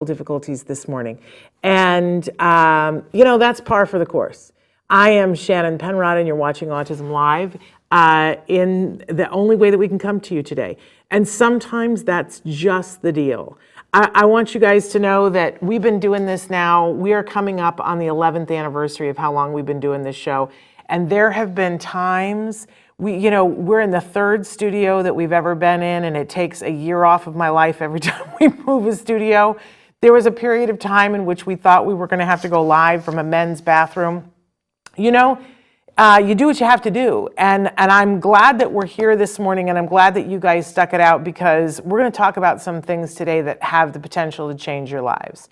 difficulties this morning. And, that's par for the course. I am Shannon Penrod, and you're watching Autism Live in the only way that we can come to you today. And sometimes that's just the deal. I want you guys to know that we've been doing this now. We are coming up on the 11th anniversary of how long we've been doing this show. And there have been times, we're in the third studio that we've ever been in, and it takes a year off of my life every time we move a studio. There was a period of time in which we thought we were going to have to go live from a men's bathroom. You do what you have to do. And I'm glad that we're here this morning, and I'm glad that you guys stuck it out, because we're going to talk about some things today that have the potential to change your lives.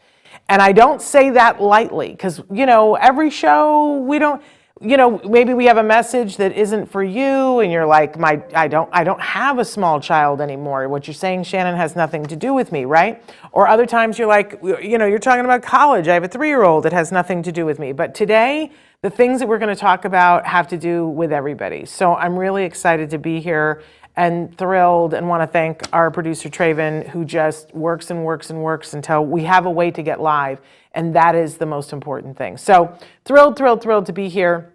And I don't say that lightly, because, every show we don't, maybe we have a message that isn't for you, and you're like, I don't have a small child anymore. What you're saying, Shannon, has nothing to do with me, right? Or other times you're like, you're talking about college. I have a 3-year-old. It has nothing to do with me. But today, the things that we're going to talk about have to do with everybody. So I'm really excited to be here and thrilled, and want to thank our producer, Traven, who just works and works and works until we have a way to get live. And that is the most important thing. So thrilled to be here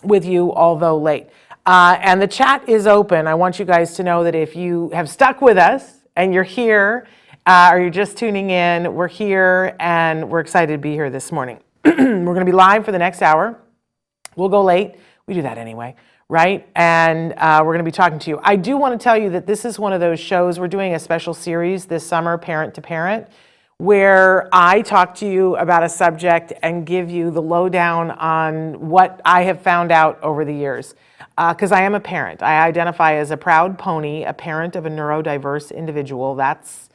with you, although late. And the chat is open. I want you guys to know that if you have stuck with us and you're here, or you're just tuning in, we're here and we're excited to be here this morning. We're going to be live for the next hour. We'll go late. We do that anyway, right? And we're going to be talking to you. I do want to tell you that this is one of those shows. We're doing a special series this summer, Parent to Parent, where I talk to you about a subject and give you the lowdown on what I have found out over the years. Because I am a parent. I identify as a proud pony, a parent of a neurodiverse individual. That's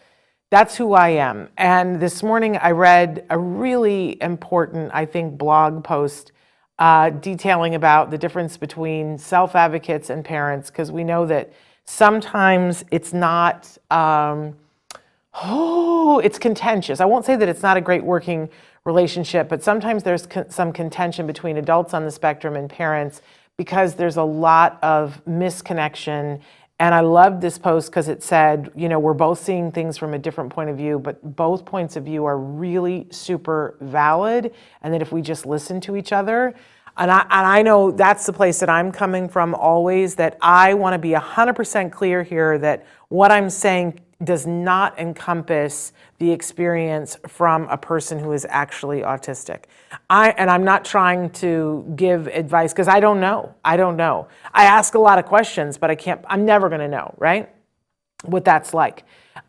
who I am. And this morning I read a really important, I think, blog post detailing about the difference between self-advocates and parents, because we know that sometimes it's not, it's contentious. I won't say that it's not a great working relationship, but sometimes there's some contention between adults on the spectrum and parents, because there's a lot of misconnection. And I loved this post because it said, we're both seeing things from a different point of view, but both points of view are really super valid. And that if we just listen to each other, and I know that's the place that I'm coming from always, that I want to be 100% clear here that what I'm saying does not encompass the experience from a person who is actually autistic. I'm not trying to give advice, because I don't know. I ask a lot of questions, but I'm never going to know, right, what that's like.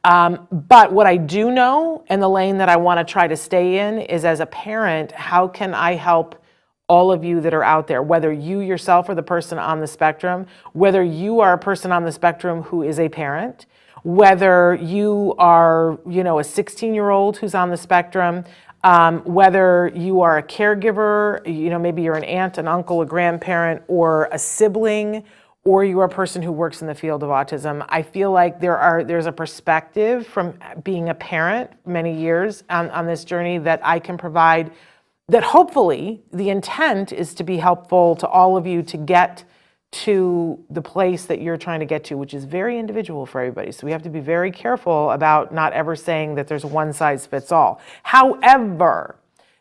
But what I do know, and the lane that I want to try to stay in, is as a parent, how can I help all of you that are out there, whether you yourself are the person on the spectrum, whether you are a person on the spectrum who is a parent, whether you are, a 16-year-old who's on the spectrum, whether you are a caregiver, maybe you're an aunt, an uncle, a grandparent, or a sibling, or you're a person who works in the field of autism. I feel like there's a perspective from being a parent many years on this journey that I can provide, that hopefully the intent is to be helpful to all of you to get to the place that you're trying to get to, which is very individual for everybody. So we have to be very careful about not ever saying that there's one size fits all. However,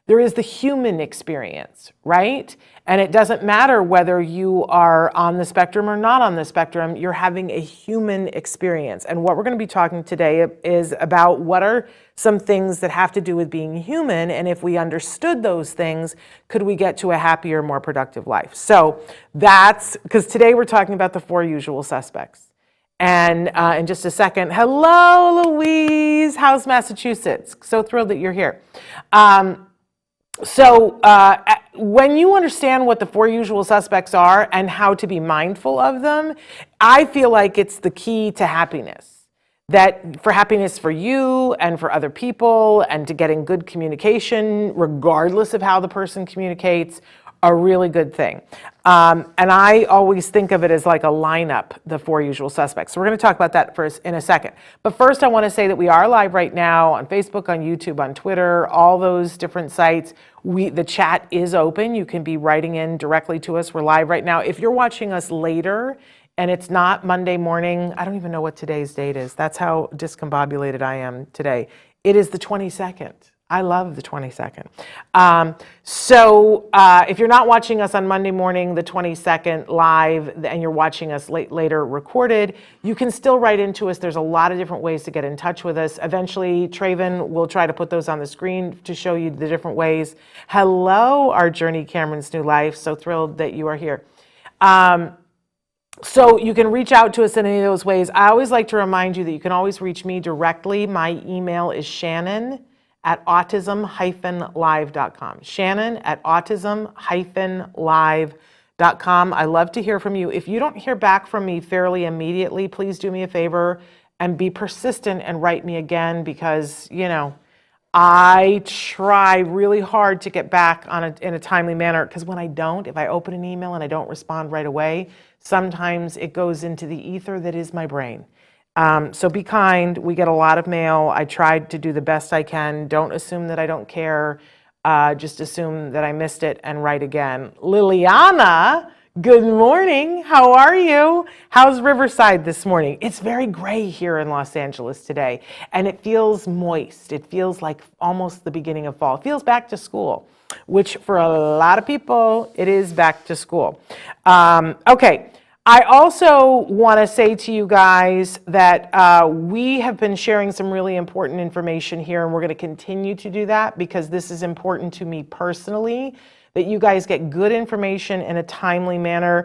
there is the human experience, right? And it doesn't matter whether you are on the spectrum or not on the spectrum, you're having a human experience. And what we're going to be talking today is about what are some things that have to do with being human, and if we understood those things, could we get to a happier, more productive life? So that's, because today we're talking about the 4 usual suspects. And in just a second, hello, Louise, how's Massachusetts? So thrilled that you're here. When you understand what the 4 usual suspects are and how to be mindful of them, I feel like it's the key to happiness. That for happiness for you and for other people, and to getting good communication, regardless of how the person communicates, a really good thing. And I always think of it as like a lineup, the 4 usual suspects. So we're going to talk about that first in a second. But first, I want to say that we are live right now on Facebook, on YouTube, on Twitter, all those different sites. The chat is open. You can be writing in directly to us. We're live right now. If you're watching us later and it's not Monday morning, I don't even know what today's date is. That's how discombobulated I am today. It is the 22nd. I love the 22nd. If you're not watching us on Monday morning, the 22nd live, and you're watching us later recorded, you can still write into us. There's a lot of different ways to get in touch with us. Eventually, Traven will try to put those on the screen to show you the different ways. Hello, our Journey Cameron's New Life. So thrilled that you are here. So you can reach out to us in any of those ways. I always like to remind you that you can always reach me directly. My email is shannon@autism-live.com. Shannon@autism-live.com. I love to hear from you. If you don't hear back from me fairly immediately, please do me a favor and be persistent and write me again, because, you know, I try really hard to get back in a timely manner, because when I don't, if I open an email and I don't respond right away, sometimes it goes into the ether that is my brain. So be kind. We get a lot of mail. I tried to do the best I can. Don't assume that I don't care. Just assume that I missed it and write again. Liliana, good morning. How are you? How's Riverside this morning? It's very gray here in Los Angeles today, and it feels moist. It feels like almost the beginning of fall. It feels back to school, which for a lot of people, it is back to school. Okay. I also want to say to you guys that we have been sharing some really important information here, and we're going to continue to do that because this is important to me personally, that you guys get good information in a timely manner.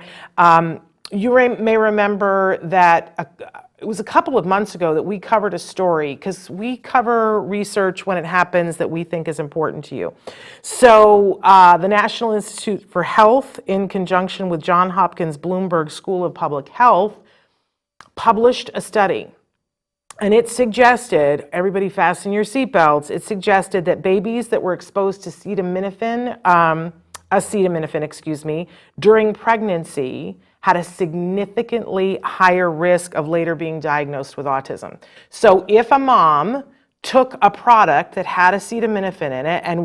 You may remember that it was a couple of months ago that we covered a story, because we cover research when it happens that we think is important to you. So the National Institute for Health, in conjunction with Johns Hopkins Bloomberg School of Public Health, published a study. And it suggested, everybody fasten your seatbelts, it suggested that babies that were exposed to acetaminophen, during pregnancy had a significantly higher risk of later being diagnosed with autism. So if a mom took a product that had acetaminophen in it, and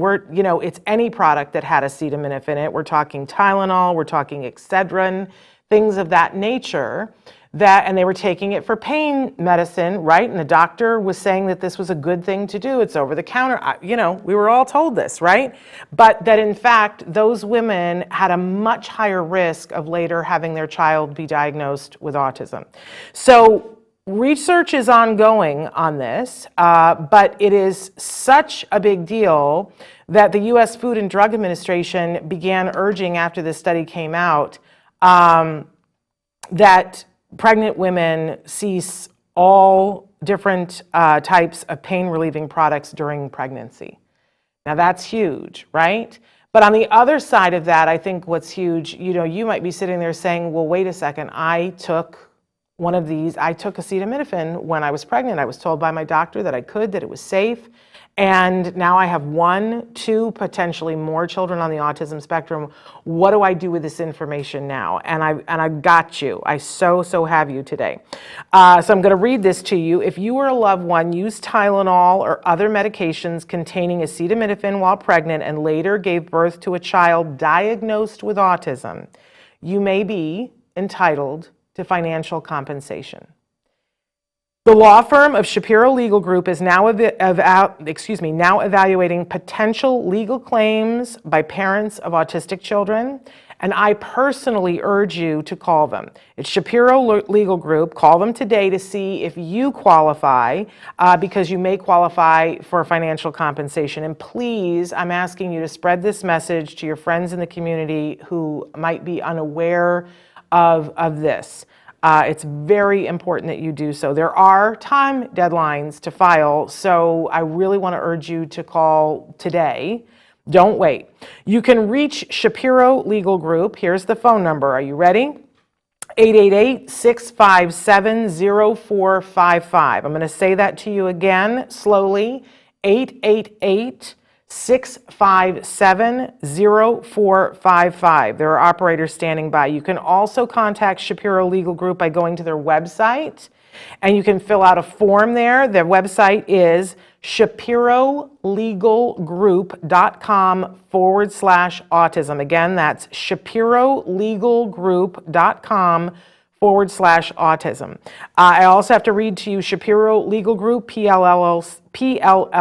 it's any product that had acetaminophen in it, we're talking Tylenol, we're talking Excedrin, things of that nature, and they were taking it for pain medicine, right? And the doctor was saying that this was a good thing to do. It's over the counter. We were all told this, right? But that in fact, those women had a much higher risk of later having their child be diagnosed with autism. So research is ongoing on this, but it is such a big deal that the U.S. Food and Drug Administration began urging, after this study came out, that pregnant women cease all different types of pain-relieving products during pregnancy. Now that's huge, right? But on the other side of that, I think what's huge, you might be sitting there saying, well, wait a second, I took acetaminophen when I was pregnant. I was told by my doctor that I could, that it was safe. And now I have 1, 2, potentially more children on the autism spectrum. What do I do with this information now? And I got you. I so have you today. So I'm going to read this to you. If you or a loved one used Tylenol or other medications containing acetaminophen while pregnant and later gave birth to a child diagnosed with autism, you may be entitled to financial compensation. The law firm of Shapiro Legal Group is now evaluating potential legal claims by parents of autistic children, and I personally urge you to call them. It's Shapiro Legal Group. Call them today to see if you qualify, because you may qualify for financial compensation. And please, I'm asking you to spread this message to your friends in the community who might be unaware of this. It's very important that you do so. There are time deadlines to file, so I really want to urge you to call today. Don't wait. You can reach Shapiro Legal Group. Here's the phone number. Are you ready? 888-657-0455. I'm going to say that to you again slowly. 888-657-0455. There are operators standing by. You can also contact Shapiro Legal Group by going to their website, and you can fill out a form there. Their website is shapirolegalgroup.com/autism. Again, that's shapirolegalgroup.com /autism. I also have to read to you Shapiro Legal Group, PLLC,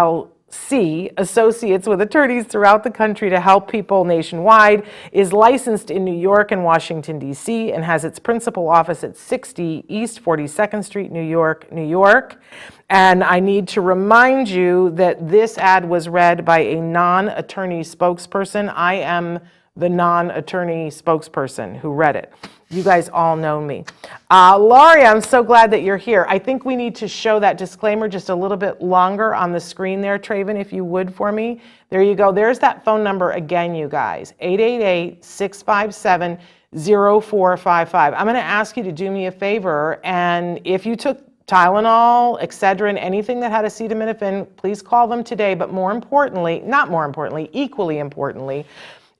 associates with attorneys throughout the country to help people nationwide, is licensed in New York and Washington, D.C., and has its principal office at 60 East 42nd Street, New York, New York. And I need to remind you that this ad was read by a non-attorney spokesperson. I am the non-attorney spokesperson who read it. You guys all know me. Laurie, I'm so glad that you're here. I think we need to show that disclaimer just a little bit longer on the screen there, Traven, if you would for me. There you go. There's that phone number again, you guys, 888-657-0455. I'm going to ask you to do me a favor, and if you took Tylenol, Excedrin, anything that had acetaminophen, please call them today. But more importantly, not more importantly, equally importantly,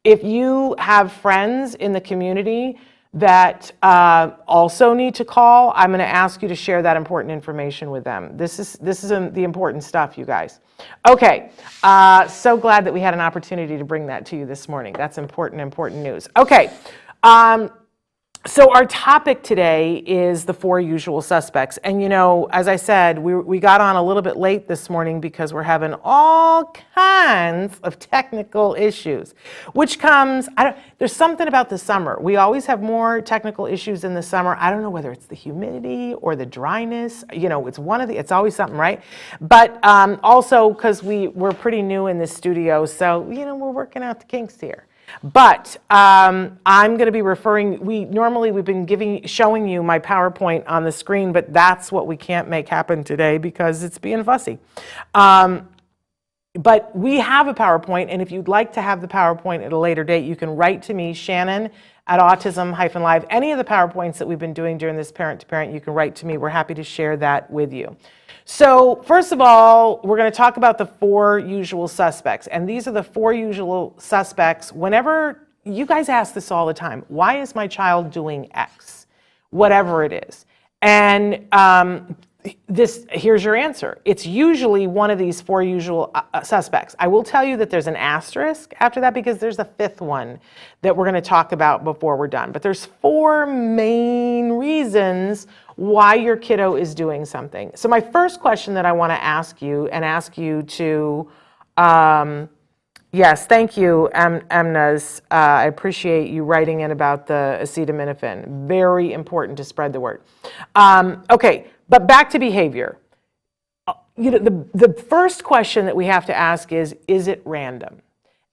if you have friends in the community that also need to call, I'm going to ask you to share that important information with them. This is the important stuff, you guys. Okay, so glad that we had an opportunity to bring that to you this morning. That's important news. Okay, so our topic today is the 4 usual suspects. And you know, as I said, we got on a little bit late this morning because we're having all kinds of technical issues, which comes, there's something about the summer. We always have more technical issues in the summer. I don't know whether it's the humidity or the dryness, you know, it's always something, right? But also because we're pretty new in this studio, so, you know, we're working out the kinks here. But I'm going to be referring, we've been showing you my PowerPoint on the screen, but that's what we can't make happen today because it's being fussy. But we have a PowerPoint, and if you'd like to have the PowerPoint at a later date, you can write to me, Shannon at Autism-Live. Any of the PowerPoints that we've been doing during this parent-to-parent, you can write to me. We're happy to share that with you. So first of all, we're going to talk about the 4 usual suspects. And these are the 4 usual suspects. Whenever you guys ask this all the time, why is my child doing X? Whatever it is. And here's your answer. It's usually one of these 4 usual suspects. I will tell you that there's an asterisk after that because there's a 5th one that we're going to talk about before we're done. But there's 4 main reasons why your kiddo is doing something. So my first question that I want to ask you to, yes, thank you, Emnas. I appreciate you writing in about the acetaminophen. Very important to spread the word. Okay, but back to behavior. You know, the first question that we have to ask is it random?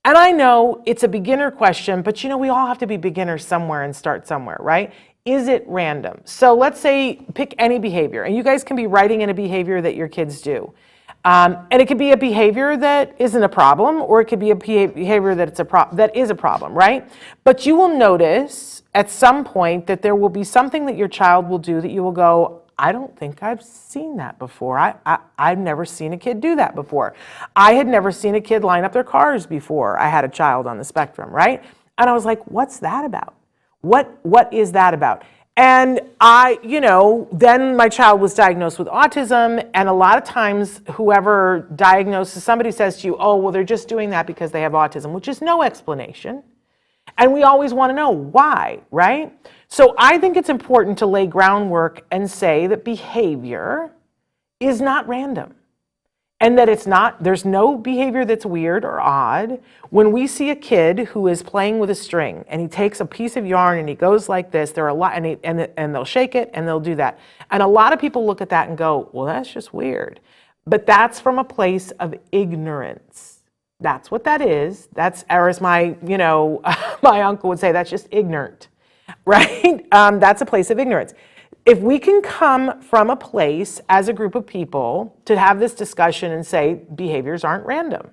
And I know it's a beginner question, but you know, we all have to be beginners somewhere and start somewhere, right? Is it random? So let's say pick any behavior, and you guys can be writing in a behavior that your kids do. And it could be a behavior that isn't a problem, or it could be a behavior that is a problem, right? But you will notice at some point that there will be something that your child will do that you will go, I don't think I've seen that before. I've never seen a kid do that before. I had never seen a kid line up their cars before I had a child on the spectrum, right? And I was like, what's that about? What is that about? And then my child was diagnosed with autism, and a lot of times whoever diagnoses, somebody says to you, oh, well, they're just doing that because they have autism, which is no explanation. And we always want to know why, right? So I think it's important to lay groundwork and say that behavior is not random. And that there's no behavior that's weird or odd. When we see a kid who is playing with a string and he takes a piece of yarn and he goes like this, there are a lot, and they'll shake it and they'll do that. And a lot of people look at that and go, well, that's just weird. But that's from a place of ignorance. That's what that is. Or as my uncle would say, that's just ignorant, right? That's a place of ignorance. If we can come from a place as a group of people to have this discussion and say behaviors aren't random.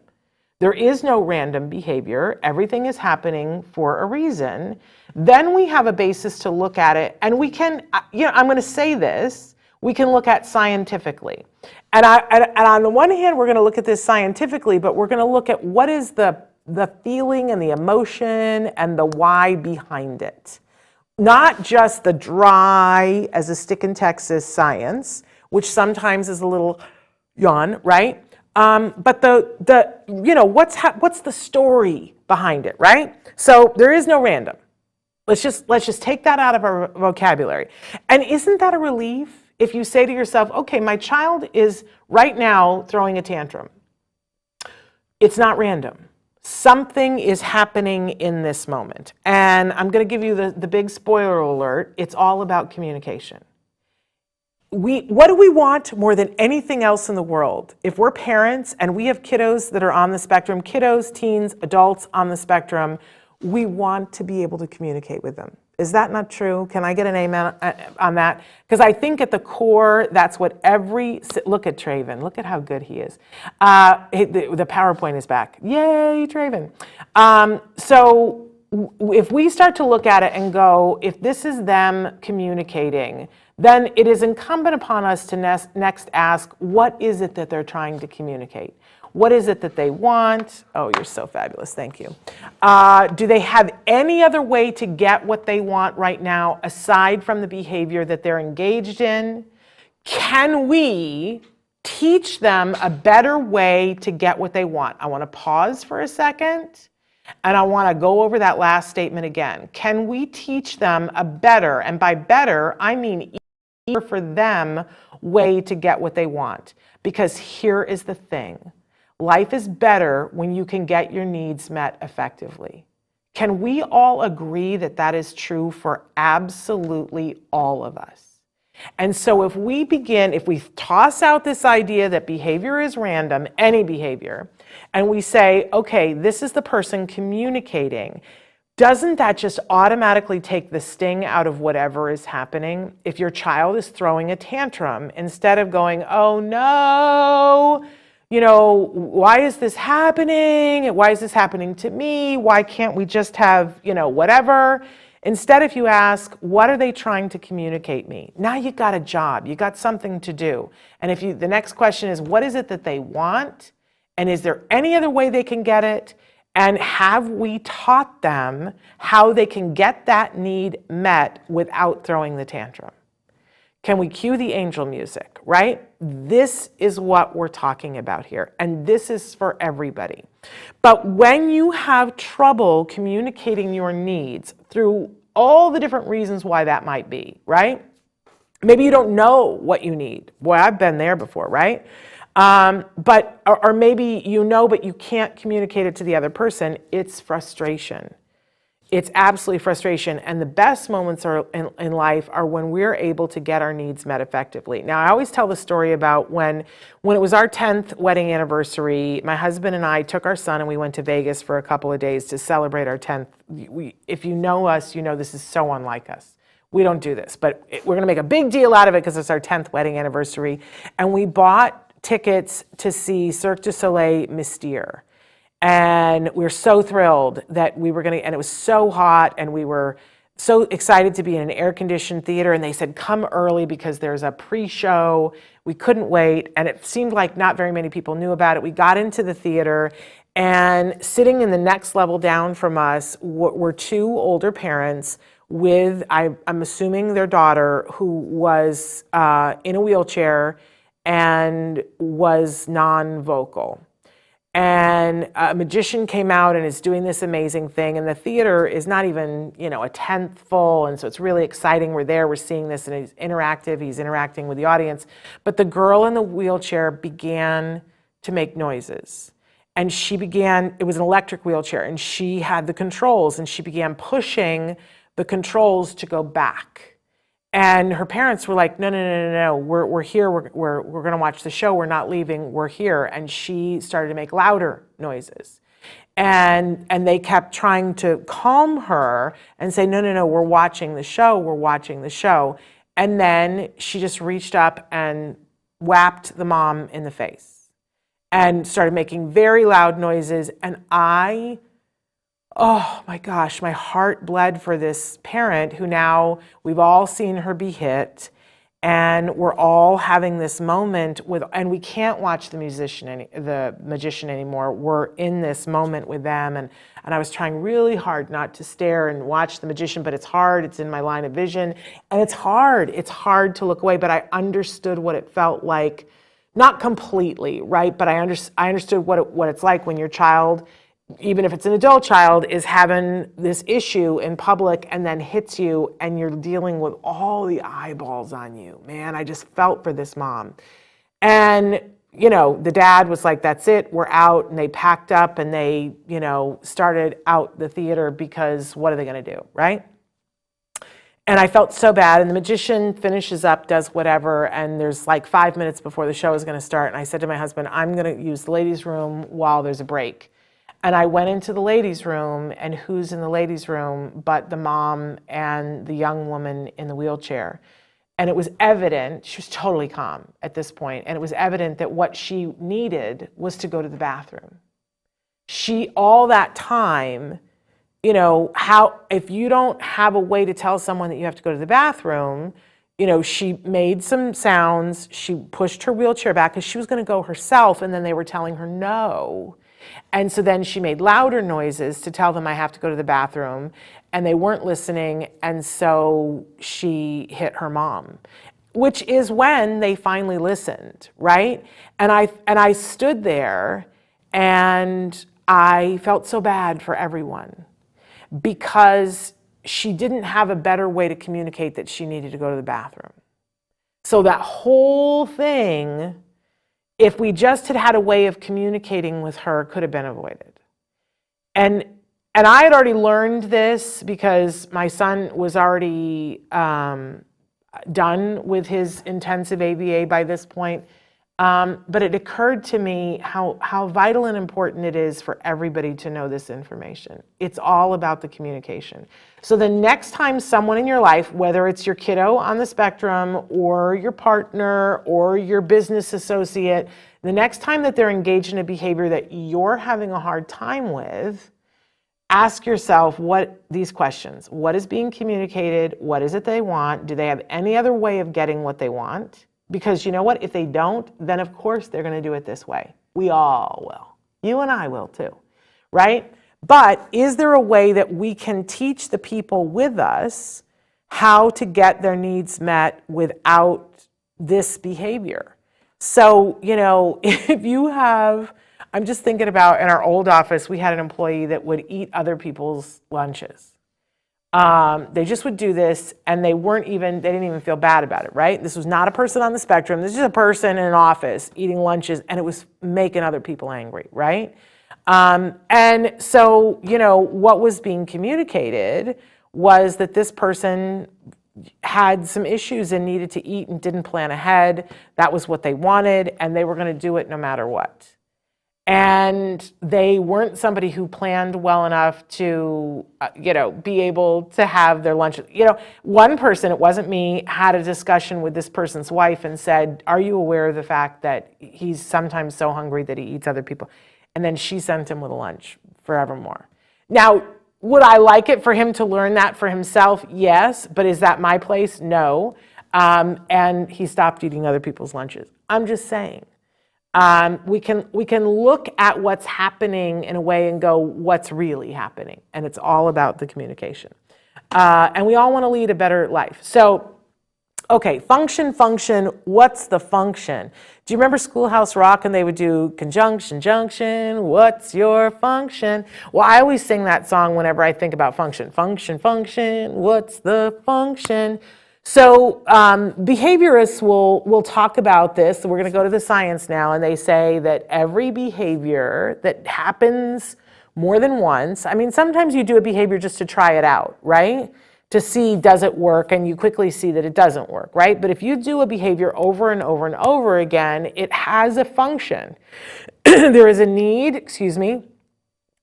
There is no random behavior. Everything is happening for a reason. Then we have a basis to look at it, and we can, I'm going to say this, we can look at scientifically. And on the one hand, we're going to look at this scientifically, but we're going to look at what is the feeling and the emotion and the why behind it. Not just the dry as a stick in Texas science, which sometimes is a little yawn, right? But what's the story behind it, right? So there is no random. Let's just take that out of our vocabulary. And isn't that a relief if you say to yourself, okay, my child is right now throwing a tantrum. It's not random. Something is happening in this moment. And I'm going to give you the big spoiler alert. It's all about communication. What do we want more than anything else in the world? If we're parents and we have kiddos that are on the spectrum, kiddos, teens, adults on the spectrum, we want to be able to communicate with them. Is that not true? Can I get an amen on that? Because I think at the core, that's what look at Traven. Look at how good he is. The PowerPoint is back. Yay, Traven. So if we start to look at it and go, if this is them communicating, then it is incumbent upon us to next ask, what is it that they're trying to communicate? What is it that they want? Oh, you're so fabulous. Thank you. Do they have any other way to get what they want right now aside from the behavior that they're engaged in? Can we teach them a better way to get what they want? I want to pause for a second, and I want to go over that last statement again. Can we teach them a better, and by better, I mean easier for them, way to get what they want? Because here is the thing. Life is better when you can get your needs met effectively. Can we all agree that that is true for absolutely all of us? And so if we toss out this idea that behavior is random, any behavior, and we say, okay, this is the person communicating, doesn't that just automatically take the sting out of whatever is happening? If your child is throwing a tantrum, instead of going, oh no, why is this happening? Why is this happening to me? Why can't we just have, whatever? Instead, if you ask, what are they trying to communicate me? Now you got a job, you got something to do. And the next question is, what is it that they want? And is there any other way they can get it? And have we taught them how they can get that need met without throwing the tantrum? Can we cue the angel music, right? This is what we're talking about here, and this is for everybody. But when you have trouble communicating your needs through all the different reasons why that might be, right? Maybe you don't know what you need. Boy, I've been there before, right? Or maybe you know, but you can't communicate it to the other person. It's frustration. It's absolutely frustration. And the best moments in life are when we're able to get our needs met effectively. Now, I always tell the story about when it was our 10th wedding anniversary, my husband and I took our son and we went to Vegas for a couple of days to celebrate our 10th. If you know us, you know this is so unlike us. We don't do this, but we're going to make a big deal out of it because it's our 10th wedding anniversary. And we bought tickets to see Cirque du Soleil Mystère. And we were so thrilled that we were and it was so hot, and we were so excited to be in an air-conditioned theater, and they said, come early because there's a pre-show. We couldn't wait, and it seemed like not very many people knew about it. We got into the theater, and sitting in the next level down from us were two older parents with, I'm assuming their daughter, who was in a wheelchair and was non-vocal. And a magician came out and is doing this amazing thing, and the theater is not even, a tenth full, and so it's really exciting. We're there, we're seeing this, and he's interacting with the audience. But the girl in the wheelchair began to make noises. And it was an electric wheelchair, and she had the controls, and she began pushing the controls to go back. And her parents were like, no, we're here, we're going to watch the show, we're not leaving, we're here. And she started to make louder noises. And they kept trying to calm her and say, no, we're watching the show. And then she just reached up and whapped the mom in the face and started making very loud noises. And oh my gosh, my heart bled for this parent who now we've all seen her be hit, and we're all having this moment and we can't watch the magician anymore. We're in this moment with them, and I was trying really hard not to stare and watch the magician, but it's hard. It's in my line of vision, and it's hard. It's hard to look away, but I understood what it felt like, not completely, right? But I understood what it's like when your child even if it's an adult child, is having this issue in public and then hits you and you're dealing with all the eyeballs on you. Man, I just felt for this mom. And, the dad was like, that's it, we're out. And they packed up and they, started out the theater because what are they going to do, right? And I felt so bad. And the magician finishes up, does whatever. And there's like 5 minutes before the show is going to start. And I said to my husband, I'm going to use the ladies' room while there's a break. And I went into the ladies' room, and who's in the ladies' room but the mom and the young woman in the wheelchair. And it was evident, she was totally calm at this point, and it was evident that what she needed was to go to the bathroom. All that time, if you don't have a way to tell someone that you have to go to the bathroom, she made some sounds, she pushed her wheelchair back because she was going to go herself, and then they were telling her no. And so then she made louder noises to tell them I have to go to the bathroom, and they weren't listening, and so she hit her mom, which is when they finally listened, right? And I stood there and I felt so bad for everyone because she didn't have a better way to communicate that she needed to go to the bathroom. So that whole thing, if we just had had a way of communicating with her, could have been avoided. And I had already learned this because my son was already done with his intensive ABA by this point. But it occurred to me how vital and important it is for everybody to know this information. It's all about the communication. So the next time someone in your life, whether it's your kiddo on the spectrum or your partner or your business associate, the next time that they're engaged in a behavior that you're having a hard time with, ask yourself these questions. What is being communicated? What is it they want? Do they have any other way of getting what they want? Because you know what? If they don't, then of course they're going to do it this way. We all will. You and I will too, right? But is there a way that we can teach the people with us how to get their needs met without this behavior? So, if you have, I'm just thinking about in our old office, we had an employee that would eat other people's lunches. They just would do this, and they didn't even feel bad about it, right? This was not a person on the spectrum. This is a person in an office eating lunches, and it was making other people angry, right? And so, what was being communicated was that this person had some issues and needed to eat and didn't plan ahead. That was what they wanted, and they were going to do it no matter what. And they weren't somebody who planned well enough to, be able to have their lunch. One person, it wasn't me, had a discussion with this person's wife and said, are you aware of the fact that he's sometimes so hungry that he eats other people? And then she sent him with a lunch forevermore. Now, would I like it for him to learn that for himself? Yes. But is that my place? No. And he stopped eating other people's lunches. I'm just saying. We can look at what's happening in a way and go, what's really happening? And it's all about the communication. And we all want to lead a better life. So, okay, function, what's the function? Do you remember Schoolhouse Rock and they would do conjunction, junction, what's your function? Well, I always sing that song whenever I think about function. Function, what's the function? So behaviorists will talk about this. So we're going to go to the science now, and they say that every behavior that happens more than once, sometimes you do a behavior just to try it out, right? To see, does it work? And you quickly see that it doesn't work, right? But if you do a behavior over and over and over again, it has a function. There is a need,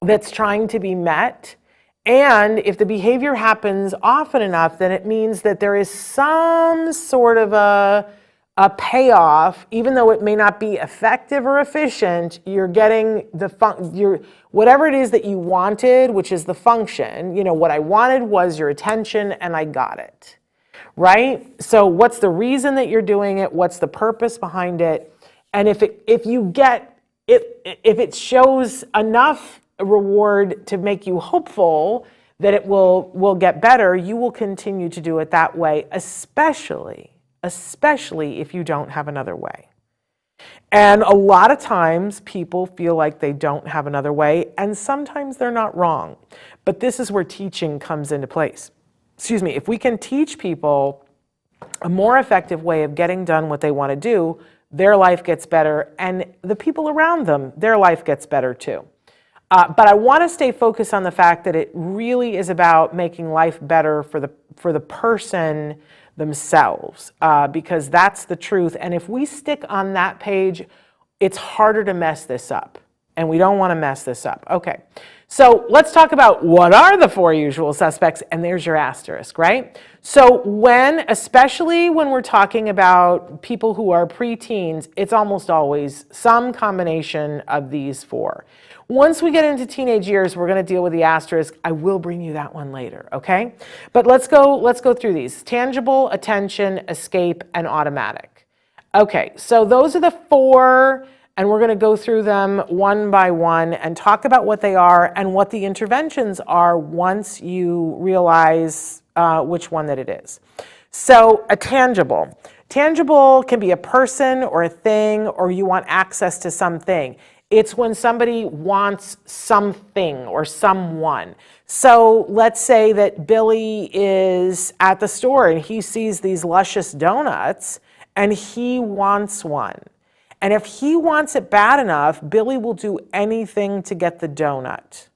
that's trying to be met. And if the behavior happens often enough, then it means that there is some sort of a payoff, even though it may not be effective or efficient. You're getting whatever it is that you wanted, which is the function. What I wanted was your attention, and I got it, right? So what's the reason that you're doing it? What's the purpose behind it? And if it shows enough reward to make you hopeful that it will get better, you will continue to do it that way, especially if you don't have another way. And a lot of times people feel like they don't have another way, and sometimes they're not wrong. But this is where teaching comes into place. Excuse me, if we can teach people a more effective way of getting done what they want to do, their life gets better, and the people around them, their life gets better too. But I want to stay focused on the fact that it really is about making life better for the person themselves, because that's the truth. And if we stick on that page, it's harder to mess this up, and we don't want to mess this up. Okay, so let's talk about what are the 4 usual suspects, and there's your asterisk, right? So especially when we're talking about people who are preteens, it's almost always some combination of these 4. Once we get into teenage years, we're going to deal with the asterisk. I will bring you that one later, okay? But let's go through these. Tangible, attention, escape, and automatic. Okay, so those are the 4, and we're going to go through them one by one and talk about what they are and what the interventions are once you realize which one that it is. So a tangible. Tangible can be a person or a thing, or you want access to something. It's when somebody wants something or someone. So let's say that Billy is at the store and he sees these luscious donuts and he wants one. And if he wants it bad enough, Billy will do anything to get the donut.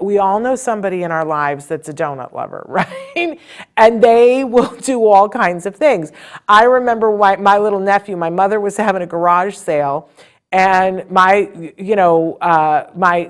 We all know somebody in our lives that's a donut lover, right? And they will do all kinds of things. I remember my little nephew, my mother was having a garage sale, and my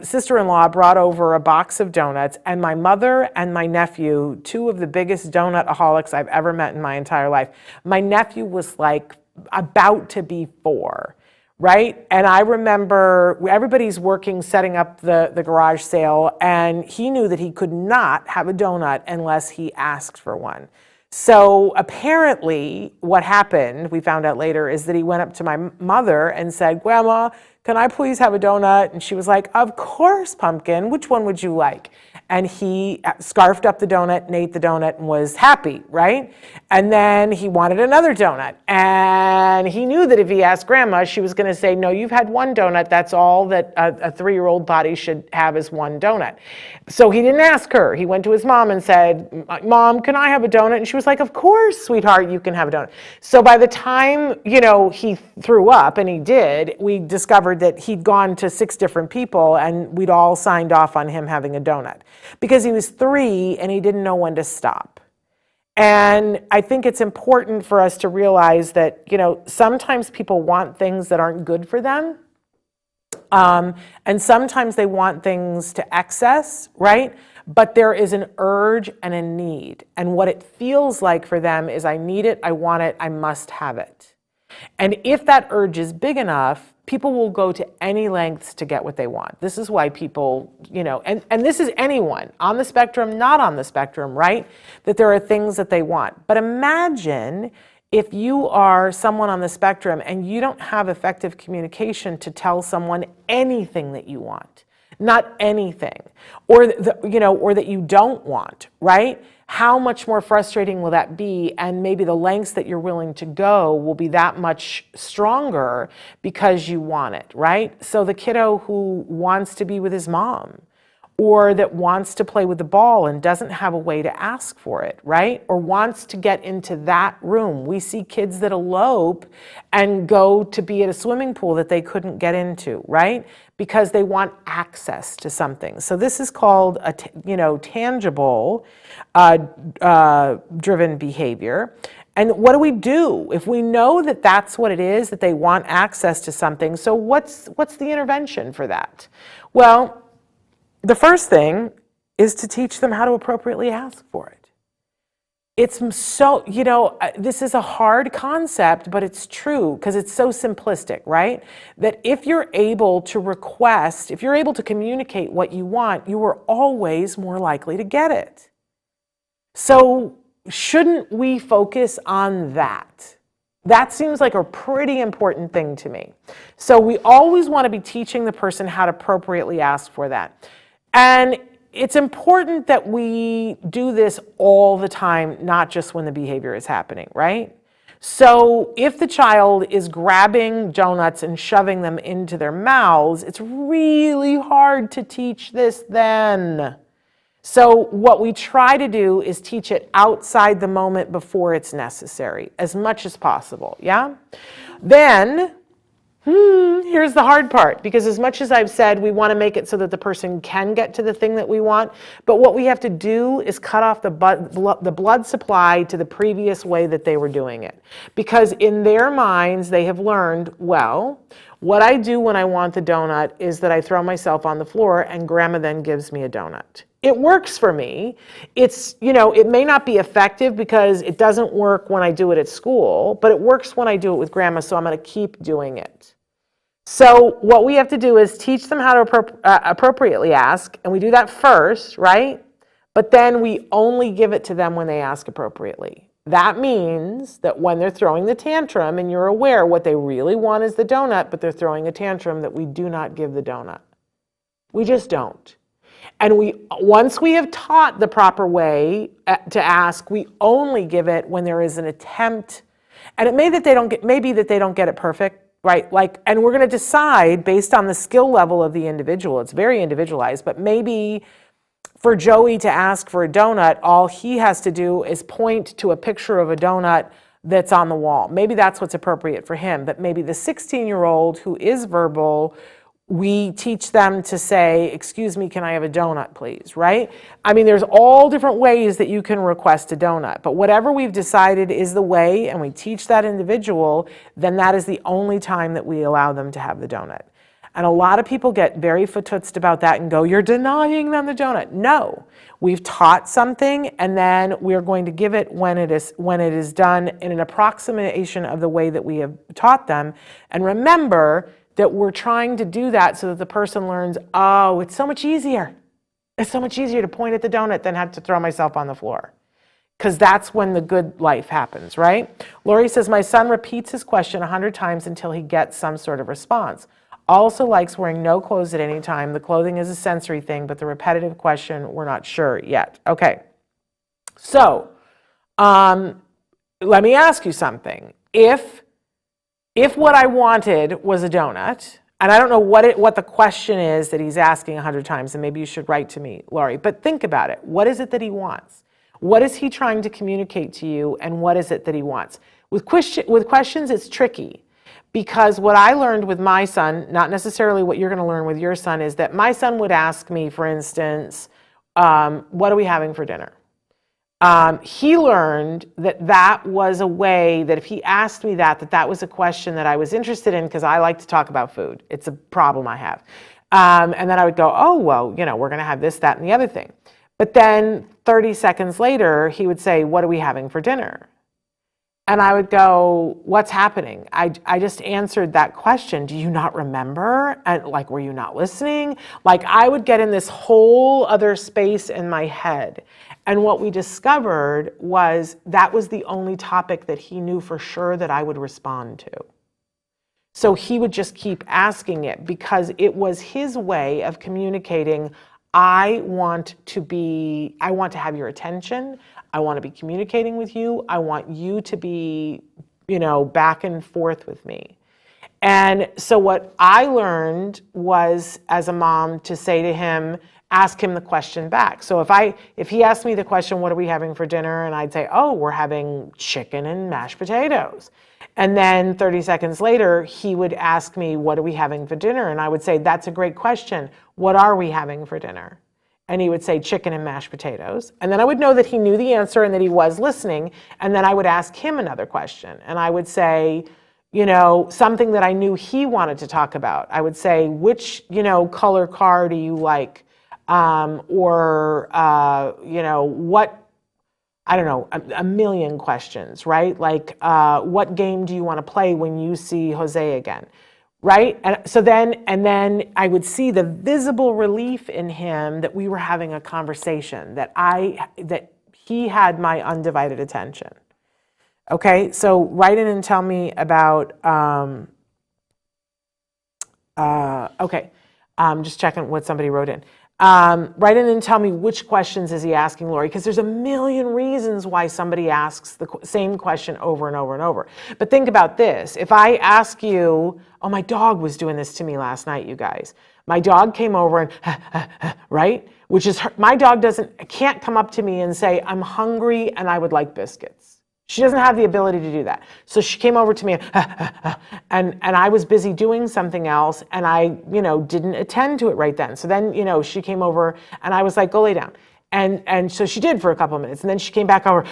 sister-in-law brought over a box of donuts, and my mother and my nephew, 2 of the biggest donut-aholics I've ever met in my entire life. My nephew was like about to be 4, right? And I remember everybody's working, setting up the garage sale, and he knew that he could not have a donut unless he asked for one. So apparently what happened, we found out later, is that he went up to my mother and said, "Grandma, can I please have a donut?" And she was like, "Of course, Pumpkin. Which one would you like?" And he scarfed up the donut and ate the donut and was happy, right? And then he wanted another donut. And he knew that if he asked Grandma, she was going to say, "No, you've had one donut. That's all that a 3-year-old body should have is one donut." So he didn't ask her. He went to his mom and said, "Mom, can I have a donut?" And she was like, "Of course, sweetheart, you can have a donut." So by the time, he threw up, and he did, we discovered that he'd gone to 6 different people, and we'd all signed off on him having a donut, because he was 3 and he didn't know when to stop. And I think it's important for us to realize that, sometimes people want things that aren't good for them. And sometimes they want things to excess, right? But there is an urge and a need. And what it feels like for them is, I need it, I want it, I must have it. And if that urge is big enough, people will go to any lengths to get what they want. This is why people, and this is anyone on the spectrum, not on the spectrum, right? That there are things that they want. But imagine if you are someone on the spectrum and you don't have effective communication to tell someone anything that you want, not anything, or that you don't want, right? How much more frustrating will that be? And maybe the lengths that you're willing to go will be that much stronger because you want it, right? So the kiddo who wants to be with his mom, or that wants to play with the ball and doesn't have a way to ask for it, right? Or wants to get into that room. We see kids that elope and go to be at a swimming pool that they couldn't get into, right? Because they want access to something. So this is called a tangible driven behavior. And what do we do if we know that that's what it is, that they want access to something? So what's the intervention for that? Well, the first thing is to teach them how to appropriately ask for it. It's so, this is a hard concept, but it's true because it's so simplistic, right? That if you're able to request, if you're able to communicate what you want, you are always more likely to get it. So shouldn't we focus on that? That seems like a pretty important thing to me. So we always want to be teaching the person how to appropriately ask for that. And it's important that we do this all the time, not just when the behavior is happening, right? So if the child is grabbing donuts and shoving them into their mouths, it's really hard to teach this then. So what we try to do is teach it outside the moment before it's necessary, as much as possible, yeah? Then, here's the hard part, because as much as I've said we want to make it so that the person can get to the thing that we want, but what we have to do is cut off the blood supply to the previous way that they were doing it. Because in their minds, they have learned, well, what I do when I want the donut is that I throw myself on the floor and grandma then gives me a donut. It works for me. It's, it may not be effective because it doesn't work when I do it at school, but it works when I do it with grandma, so I'm going to keep doing it. So what we have to do is teach them how to appropriately ask, and we do that first, right? But then we only give it to them when they ask appropriately. That means that when they're throwing the tantrum and you're aware what they really want is the donut, but they're throwing a tantrum, that we do not give the donut. We just don't. And once we have taught the proper way to ask, we only give it when there is an attempt. And it may that they don't get, maybe that they don't get it perfect, right? And we're going to decide based on the skill level of the individual. It's very individualized, but maybe for Joey to ask for a donut, all he has to do is point to a picture of a donut that's on the wall. Maybe that's what's appropriate for him. But maybe the 16-year-old who is verbal, we teach them to say, excuse me, can I have a donut, please, right? I mean, there's all different ways that you can request a donut, but whatever we've decided is the way, and we teach that individual, then that is the only time that we allow them to have the donut. And a lot of people get very footutsed about that and go, you're denying them the donut. No, we've taught something, and then we're going to give it when it is done in an approximation of the way that we have taught them. And remember that we're trying to do that so that the person learns, oh, it's so much easier. It's so much easier to point at the donut than have to throw myself on the floor. Because that's when the good life happens, right? Lori says, my son repeats his question 100 times until he gets some sort of response. Also likes wearing no clothes at any time. The clothing is a sensory thing, but the repetitive question, we're not sure yet. Okay, so let me ask you something. If what I wanted was a donut, and I don't know what the question is that he's asking 100 times, and maybe you should write to me, Laurie, but think about it. What is it that he wants? What is he trying to communicate to you, and what is it that he wants? With questions, it's tricky, because what I learned with my son, not necessarily what you're going to learn with your son, is that my son would ask me, for instance, what are we having for dinner? He learned that was a way that if he asked me that was a question that I was interested in, because I like to talk about food. It's a problem I have. And then I would go, oh, well, we're going to have this, that, and the other thing. But then 30 seconds later, he would say, what are we having for dinner? And I would go, what's happening? I just answered that question. Do you not remember? And were you not listening? I would get in this whole other space in my head. And what we discovered was that was the only topic that he knew for sure that I would respond to. So he would just keep asking it because it was his way of communicating, I want to have your attention. I want to be communicating with you. I want you to be, back and forth with me. And so what I learned was, as a mom, to say to him, ask him the question back. So if he asked me the question, what are we having for dinner? And I'd say, oh, we're having chicken and mashed potatoes. And then 30 seconds later, he would ask me, what are we having for dinner? And I would say, that's a great question. What are we having for dinner? And he would say chicken and mashed potatoes. And then I would know that he knew the answer and that he was listening. And then I would ask him another question. And I would say, something that I knew he wanted to talk about. I would say, which, color car do you like? What, I don't know, a million questions, right? What game do you want to play when you see Jose again? Right? And so then I would see the visible relief in him that we were having a conversation, that he had my undivided attention. Okay, so write in and tell me about, okay, just checking what somebody wrote in. Write in and tell me which questions is he asking, Lori, because there's a million reasons why somebody asks the same question over and over and over. But think about this. If I ask you, oh, my dog was doing this to me last night, you guys. My dog came over and, right? Which is, my dog can't come up to me and say, I'm hungry and I would like biscuits. She doesn't have the ability to do that. So she came over to me and I was busy doing something else and I, didn't attend to it right then. So then, she came over and I was like, go lay down. And so she did for a couple of minutes and then she came back over,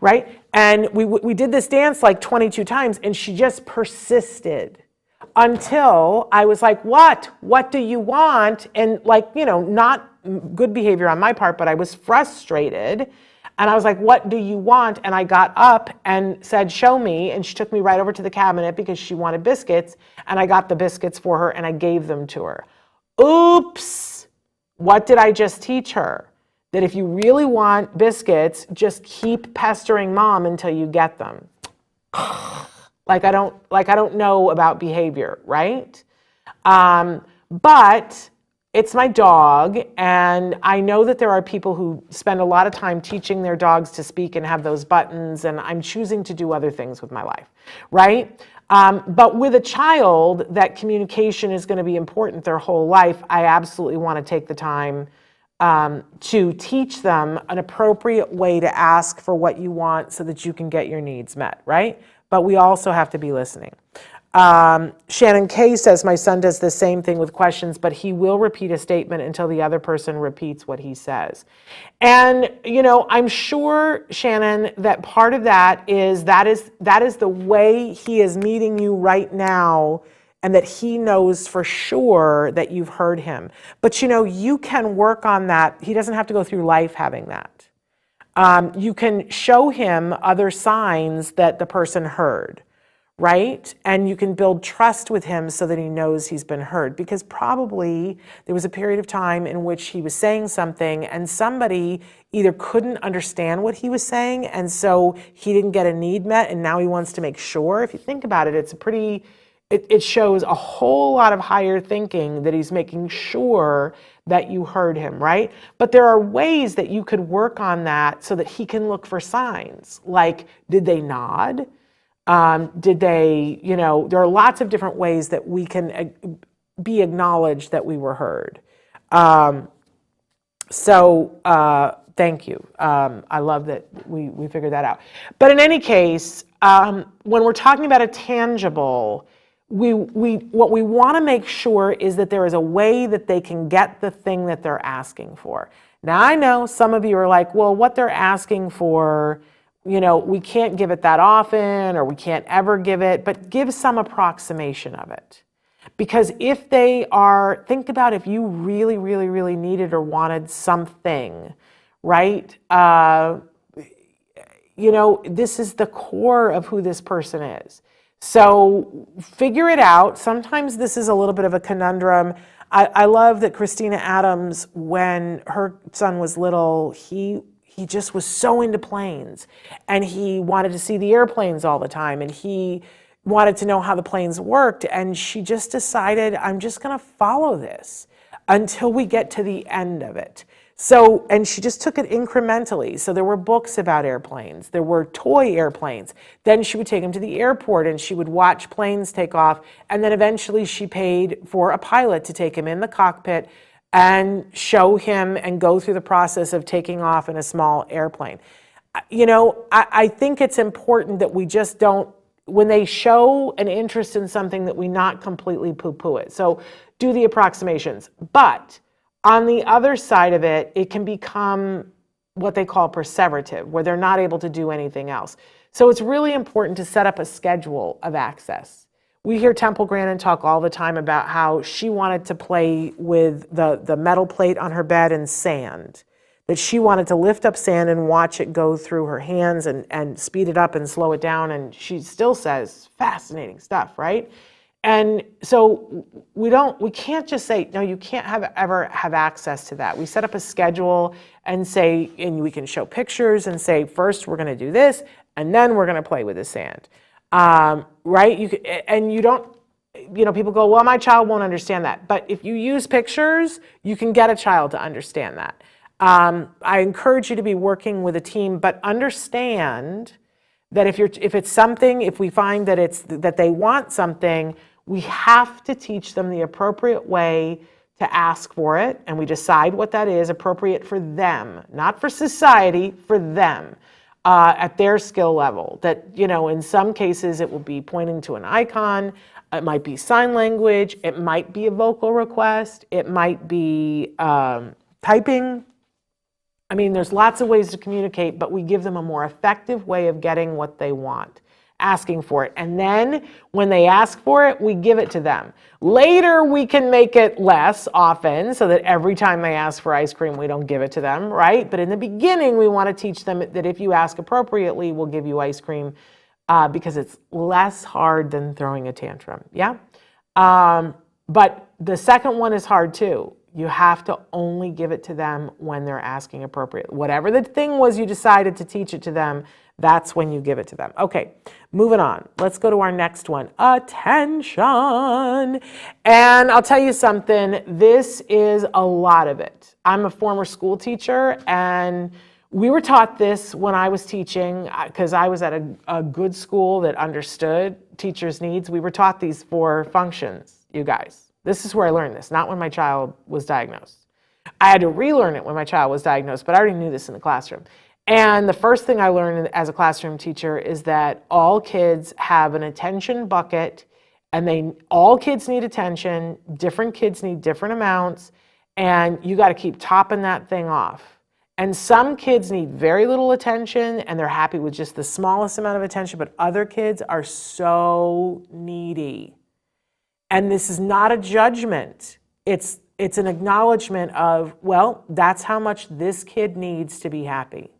right? And we did this dance like 22 times and she just persisted until I was like, what do you want? And like, not good behavior on my part, but I was frustrated. And I was like, what do you want? And I got up and said, show me. And she took me right over to the cabinet because she wanted biscuits. And I got the biscuits for her and I gave them to her. Oops. What did I just teach her? That if you really want biscuits, just keep pestering mom until you get them. Like I don't know about behavior, right? But it's my dog, and I know that there are people who spend a lot of time teaching their dogs to speak and have those buttons, and I'm choosing to do other things with my life, right? But with a child, that communication is going to be important their whole life. I absolutely want to take the time to teach them an appropriate way to ask for what you want so that you can get your needs met, right? But we also have to be listening. Shannon K says, my son does the same thing with questions, but he will repeat a statement until the other person repeats what he says. And, I'm sure, Shannon, that part of that is the way he is meeting you right now and that he knows for sure that you've heard him. But, you can work on that. He doesn't have to go through life having that. You can show him other signs that the person heard. Right? And you can build trust with him so that he knows he's been heard. Because probably there was a period of time in which he was saying something and somebody either couldn't understand what he was saying and so he didn't get a need met and now he wants to make sure. If you think about it, it shows a whole lot of higher thinking that he's making sure that you heard him, right? But there are ways that you could work on that so that he can look for signs. Like, did they nod? Did they, there are lots of different ways that we can be acknowledged that we were heard. Thank you. I love that we figured that out. But in any case, when we're talking about a tangible, what we want to make sure is that there is a way that they can get the thing that they're asking for. Now, I know some of you are like, well, what they're asking for, we can't give it that often or we can't ever give it, but give some approximation of it. Because if they are, think about if you really, really, really needed or wanted something, right? This is the core of who this person is. So figure it out. Sometimes this is a little bit of a conundrum. I love that Christina Adams, when her son was little, he just was so into planes and he wanted to see the airplanes all the time and he wanted to know how the planes worked, and she just decided, I'm just going to follow this until we get to the end of it. So, and she just took it incrementally. So there were books about airplanes, there were toy airplanes. Then she would take him to the airport and she would watch planes take off. And then eventually she paid for a pilot to take him in the cockpit and show him and go through the process of taking off in a small airplane. I think it's important that we just don't, when they show an interest in something, that we not completely poo-poo it. So do the approximations. But on the other side of it, it can become what they call perseverative, where they're not able to do anything else. So it's really important to set up a schedule of access. We hear Temple Grandin talk all the time about how she wanted to play with the metal plate on her bed and sand, that she wanted to lift up sand and watch it go through her hands and speed it up and slow it down. And she still says fascinating stuff, right? And so we can't just say, no, you can't ever have access to that. We set up a schedule and say, and we can show pictures and say, first we're going to do this, and then we're going to play with the sand. Right? people go, well, my child won't understand that. But if you use pictures, you can get a child to understand that. I encourage you to be working with a team, but understand that if it's something, if we find that they want something, we have to teach them the appropriate way to ask for it, and we decide what that is appropriate for them, not for society, for them, at their skill level. That, in some cases it will be pointing to an icon, it might be sign language, it might be a vocal request, it might be typing. I mean, there's lots of ways to communicate, but we give them a more effective way of getting what they want, asking for it. And then when they ask for it, we give it to them. Later, we can make it less often so that every time they ask for ice cream, we don't give it to them, right? But in the beginning, we want to teach them that if you ask appropriately, we'll give you ice cream because it's less hard than throwing a tantrum, yeah? But the second one is hard too. You have to only give it to them when they're asking appropriately. Whatever the thing was you decided to teach it to them, that's when you give it to them. Okay, moving on. Let's go to our next one, attention. And I'll tell you something, this is a lot of it. I'm a former school teacher, and we were taught this when I was teaching, because I was at a good school that understood teachers' needs. We were taught these 4 functions, you guys. This is where I learned this, not when my child was diagnosed. I had to relearn it when my child was diagnosed, but I already knew this in the classroom. And the first thing I learned as a classroom teacher is that all kids have an attention bucket, and all kids need attention. Different kids need different amounts, and you got to keep topping that thing off. And some kids need very little attention, and they're happy with just the smallest amount of attention, but other kids are so needy. And this is not a judgment. It's an acknowledgement of, well, that's how much this kid needs to be happy.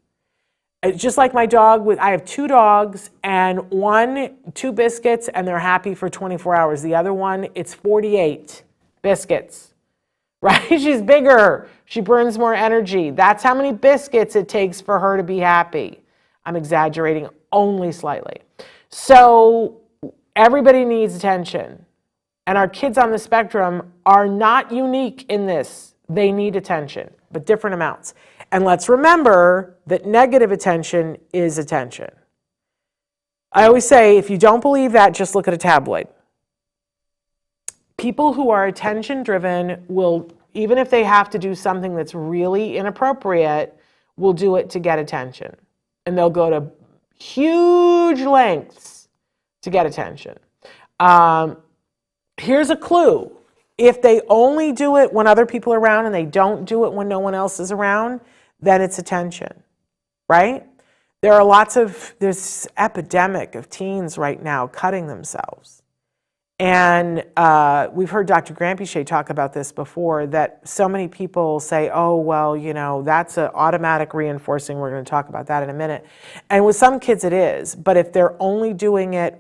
It's just like my dog, I have 2 dogs, and 2 biscuits, and they're happy for 24 hours. The other one, it's 48 biscuits, right? She's bigger. She burns more energy. That's how many biscuits it takes for her to be happy. I'm exaggerating only slightly. So everybody needs attention. And our kids on the spectrum are not unique in this. They need attention, but different amounts. And let's remember that negative attention is attention. I always say, if you don't believe that, just look at a tabloid. People who are attention-driven will, even if they have to do something that's really inappropriate, will do it to get attention. And they'll go to huge lengths to get attention. Here's a clue. If they only do it when other people are around and they don't do it when no one else is around, then it's attention, right? There's this epidemic of teens right now cutting themselves. And we've heard Dr. Grampiche talk about this before, that so many people say, oh, well, that's an automatic reinforcing. We're going to talk about that in a minute. And with some kids it is, but if they're only doing it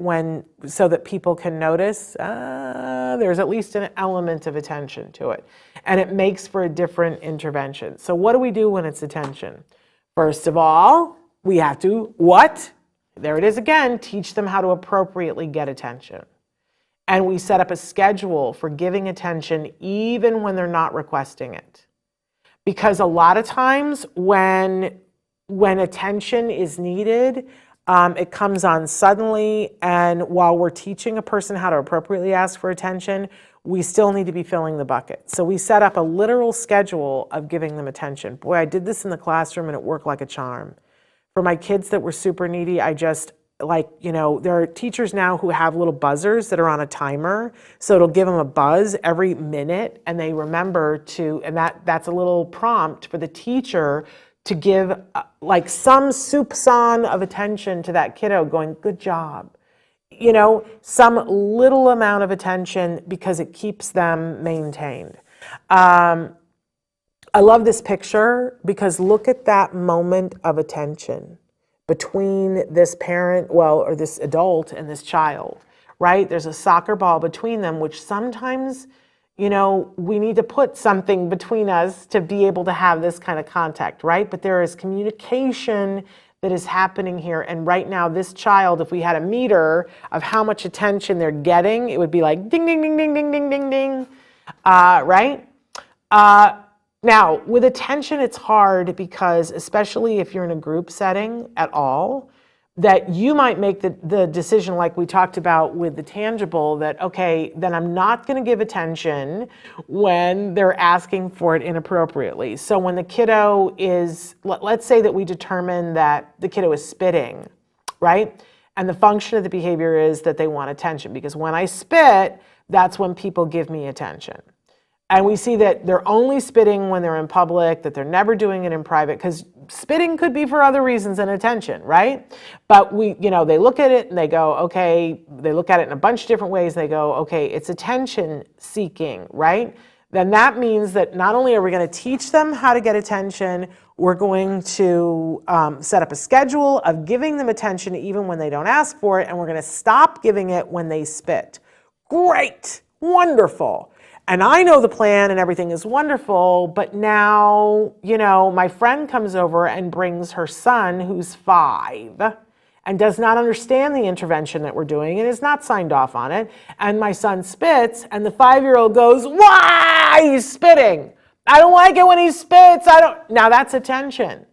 so that people can notice, there's at least an element of attention to it. And it makes for a different intervention. So what do we do when it's attention? First of all, we have to, there it is again, teach them how to appropriately get attention. And we set up a schedule for giving attention even when they're not requesting it. Because a lot of times when attention is needed, it comes on suddenly, and while we're teaching a person how to appropriately ask for attention, we still need to be filling the bucket. So we set up a literal schedule of giving them attention. Boy, I did this in the classroom and it worked like a charm. For my kids that were super needy, there are teachers now who have little buzzers that are on a timer, so it'll give them a buzz every minute, and they remember and that's a little prompt for the teacher to give some soupçon of attention to that kiddo, going, good job. Some little amount of attention, because it keeps them maintained. I love this picture because look at that moment of attention between this parent, or this adult and this child, right? There's a soccer ball between them, which sometimes, we need to put something between us to be able to have this kind of contact, right? But there is communication that is happening here. And right now, this child, if we had a meter of how much attention they're getting, it would be like ding, ding, ding, ding, ding, ding, ding, ding, right? Now, with attention, it's hard because, especially if you're in a group setting at all, that you might make the decision like we talked about with the tangible that, okay, then I'm not going to give attention when they're asking for it inappropriately. So when the kiddo is, let's say that we determine that the kiddo is spitting, right? And the function of the behavior is that they want attention, because when I spit, that's when people give me attention. And we see that they're only spitting when they're in public, that they're never doing it in private, because spitting could be for other reasons than attention, right? But they look at it and they go, okay, they look at it in a bunch of different ways. They go, okay, it's attention seeking, right? Then that means that not only are we going to teach them how to get attention, we're going to set up a schedule of giving them attention even when they don't ask for it, and we're going to stop giving it when they spit. Great, wonderful. And I know the plan and everything is wonderful, but now, my friend comes over and brings her son who's 5 and does not understand the intervention that we're doing and is not signed off on it. And my son spits and the 5-year-old goes, "Why he's spitting? I don't like it when he spits. Now that's attention.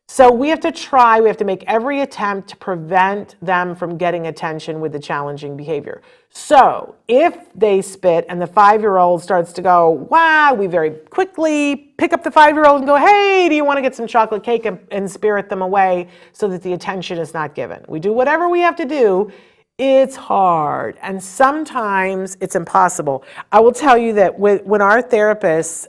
So we have to make every attempt to prevent them from getting attention with the challenging behavior. So if they spit and the 5-year-old starts to go, wow, we very quickly pick up the 5-year-old and go, hey, do you want to get some chocolate cake, and spirit them away so that the attention is not given. We do whatever we have to do. It's hard, and sometimes it's impossible. I will tell you that when our therapists,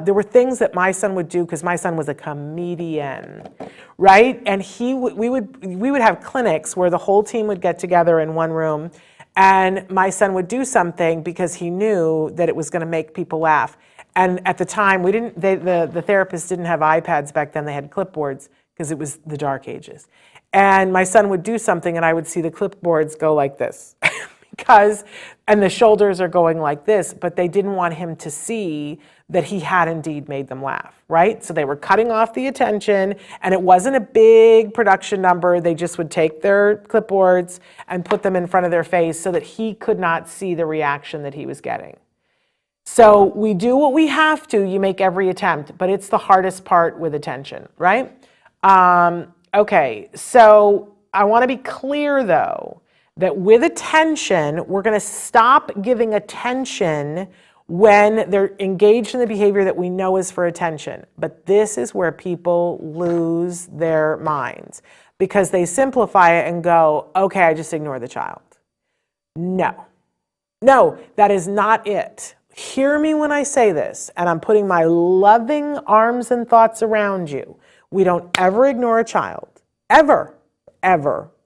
there were things that my son would do, because my son was a comedian, right? And we would have clinics where the whole team would get together in one room, and my son would do something because he knew that it was going to make people laugh. And at the time, the therapists didn't have iPads back then; they had clipboards because it was the dark ages. And my son would do something and I would see the clipboards go like this and the shoulders are going like this, but they didn't want him to see that he had indeed made them laugh, right? So they were cutting off the attention, and it wasn't a big production number. They just would take their clipboards and put them in front of their face so that he could not see the reaction that he was getting. So we do what we have to. You make every attempt, but it's the hardest part with attention, right? Okay, so I want to be clear, though, that with attention, we're going to stop giving attention when they're engaged in the behavior that we know is for attention. But this is where people lose their minds, because they simplify it and go, okay, I just ignore the child. No, that is not it. Hear me when I say this, and I'm putting my loving arms and thoughts around you. We don't ever ignore a child. Ever.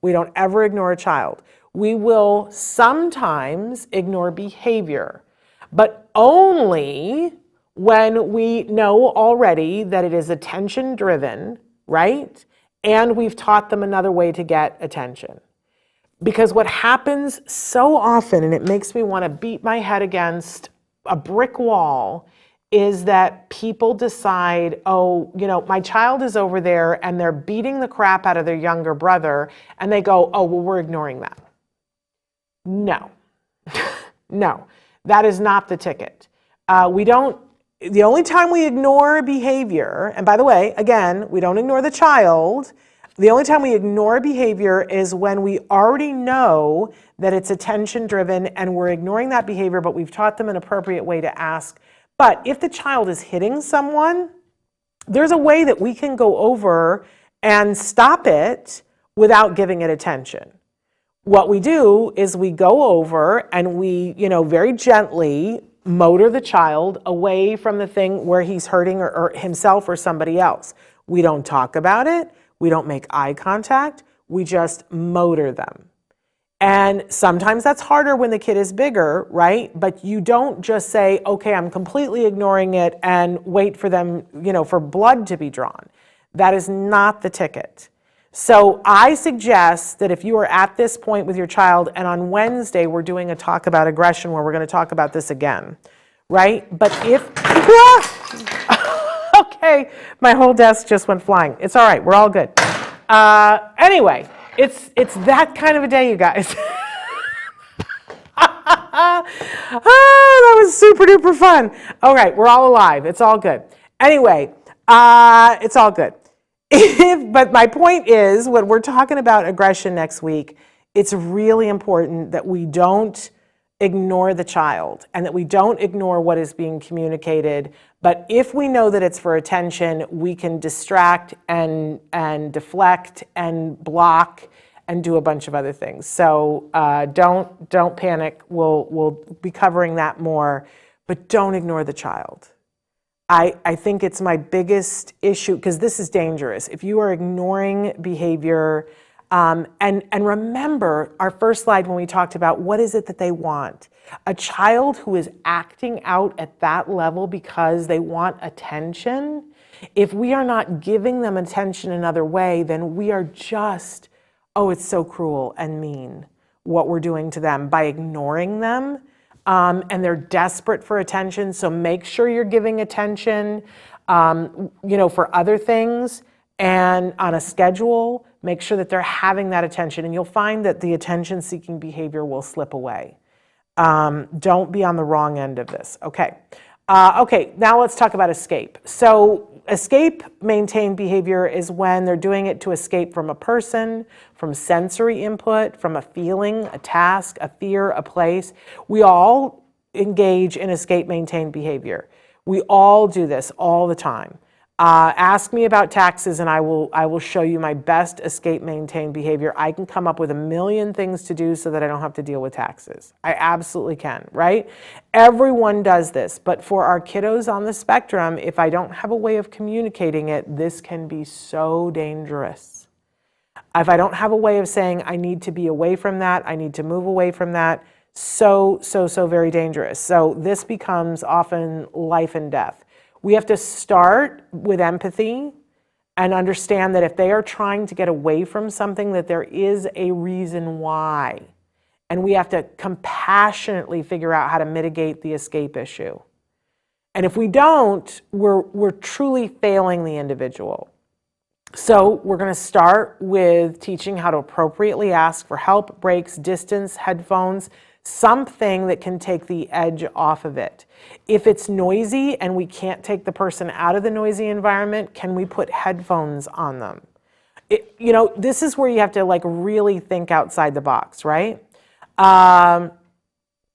We don't ever ignore a child. We will sometimes ignore behavior, but only when we know already that it is attention driven, right? And we've taught them another way to get attention. Because what happens so often, and it makes me want to beat my head against a brick wall, is that people decide, my child is over there and they're beating the crap out of their younger brother, and they go, we're ignoring that. No, that is not the ticket. The only time we ignore behavior, and by the way, again, we don't ignore the child. The only time we ignore behavior is when we already know that it's attention driven and we're ignoring that behavior, but we've taught them an appropriate way to ask. But if the child is hitting someone, there's a way that we can go over and stop it without giving it attention. What we do is we go over and we, very gently motor the child away from the thing where he's hurting or himself or somebody else. We don't talk about it. We don't make eye contact. We just motor them. And sometimes that's harder when the kid is bigger, right? But you don't just say, okay, I'm completely ignoring it and wait for them, for blood to be drawn. That is not the ticket. So I suggest that if you are at this point with your child, and on Wednesday we're doing a talk about aggression where we're going to talk about this again, right? But okay, my whole desk just went flying. It's all right, we're all good. Anyway, it's that kind of a day, you guys. That was super duper fun. All right, we're all alive. It's all good. Anyway, it's all good. But my point is, when we're talking about aggression next week, it's really important that we don't ignore the child and that we don't ignore what is being communicated. But if we know that it's for attention, we can distract and deflect and block and do a bunch of other things. So don't panic. We'll be covering that more, but don't ignore the child. I think it's my biggest issue, because this is dangerous. If you are ignoring behavior, and remember our first slide when we talked about what is it that they want. A child who is acting out at that level because they want attention, if we are not giving them attention another way, then we are just, oh, it's so cruel and mean what we're doing to them by ignoring them. And they're desperate for attention. So make sure you're giving attention, for other things, and on a schedule, make sure that they're having that attention. And you'll find that the attention-seeking behavior will slip away. Don't be on the wrong end of this. Okay. Okay, now let's talk about escape. So escape maintained behavior is when they're doing it to escape from a person, from sensory input, from a feeling, a task, a fear, a place. We all engage in escape maintained behavior. We all do this all the time. Ask me about taxes and I will show you my best escape maintained behavior. I can come up with a million things to do so that I don't have to deal with taxes. I absolutely can, right? Everyone does this, but for our kiddos on the spectrum, if I don't have a way of communicating it, this can be so dangerous. If I don't have a way of saying I need to be away from that, I need to move away from that, so very dangerous. So this becomes often life and death. We have to start with empathy and understand that if they are trying to get away from something, that there is a reason why. And we have to compassionately figure out how to mitigate the escape issue. And if we don't, we're truly failing the individual. So we're going to start with teaching how to appropriately ask for help, breaks, distance, headphones, something that can take the edge off of it. If it's noisy and we can't take the person out of the noisy environment, can we put headphones on them? This is where you have to really think outside the box, right?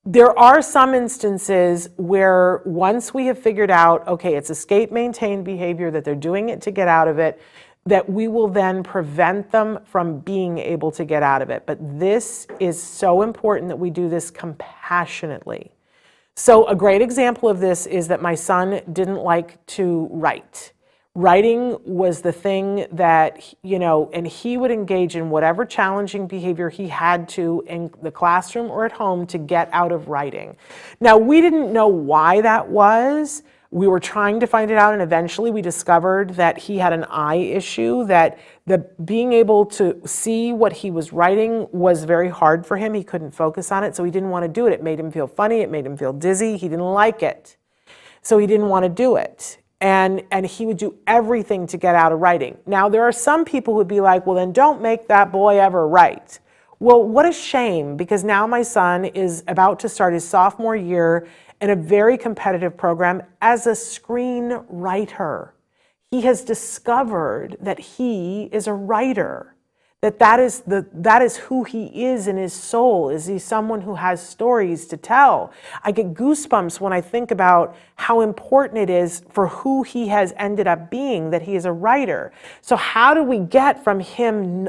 There are some instances where once we have figured out, okay, it's escape maintained behavior, that they're doing it to get out of it, that we will then prevent them from being able to get out of it. But this is so important that we do this compassionately. So a great example of this is that my son didn't like to write. Writing was the thing that, and he would engage in whatever challenging behavior he had to in the classroom or at home to get out of writing. Now, we didn't know why that was. We were trying to find it out, and eventually we discovered that he had an eye issue, that being able to see what he was writing was very hard for him. He couldn't focus on it, so he didn't want to do it. It made him feel funny. It made him feel dizzy. He didn't like it, so he didn't want to do it. And he would do everything to get out of writing. Now, there are some people who would be like, well, then don't make that boy ever write. Well, what a shame, because now my son is about to start his sophomore year in a very competitive program as a screenwriter. He has discovered that he is a writer, that is who he is in his soul. Is he someone who has stories to tell? I get goosebumps when I think about how important it is for who he has ended up being, that he is a writer. So how do we get from him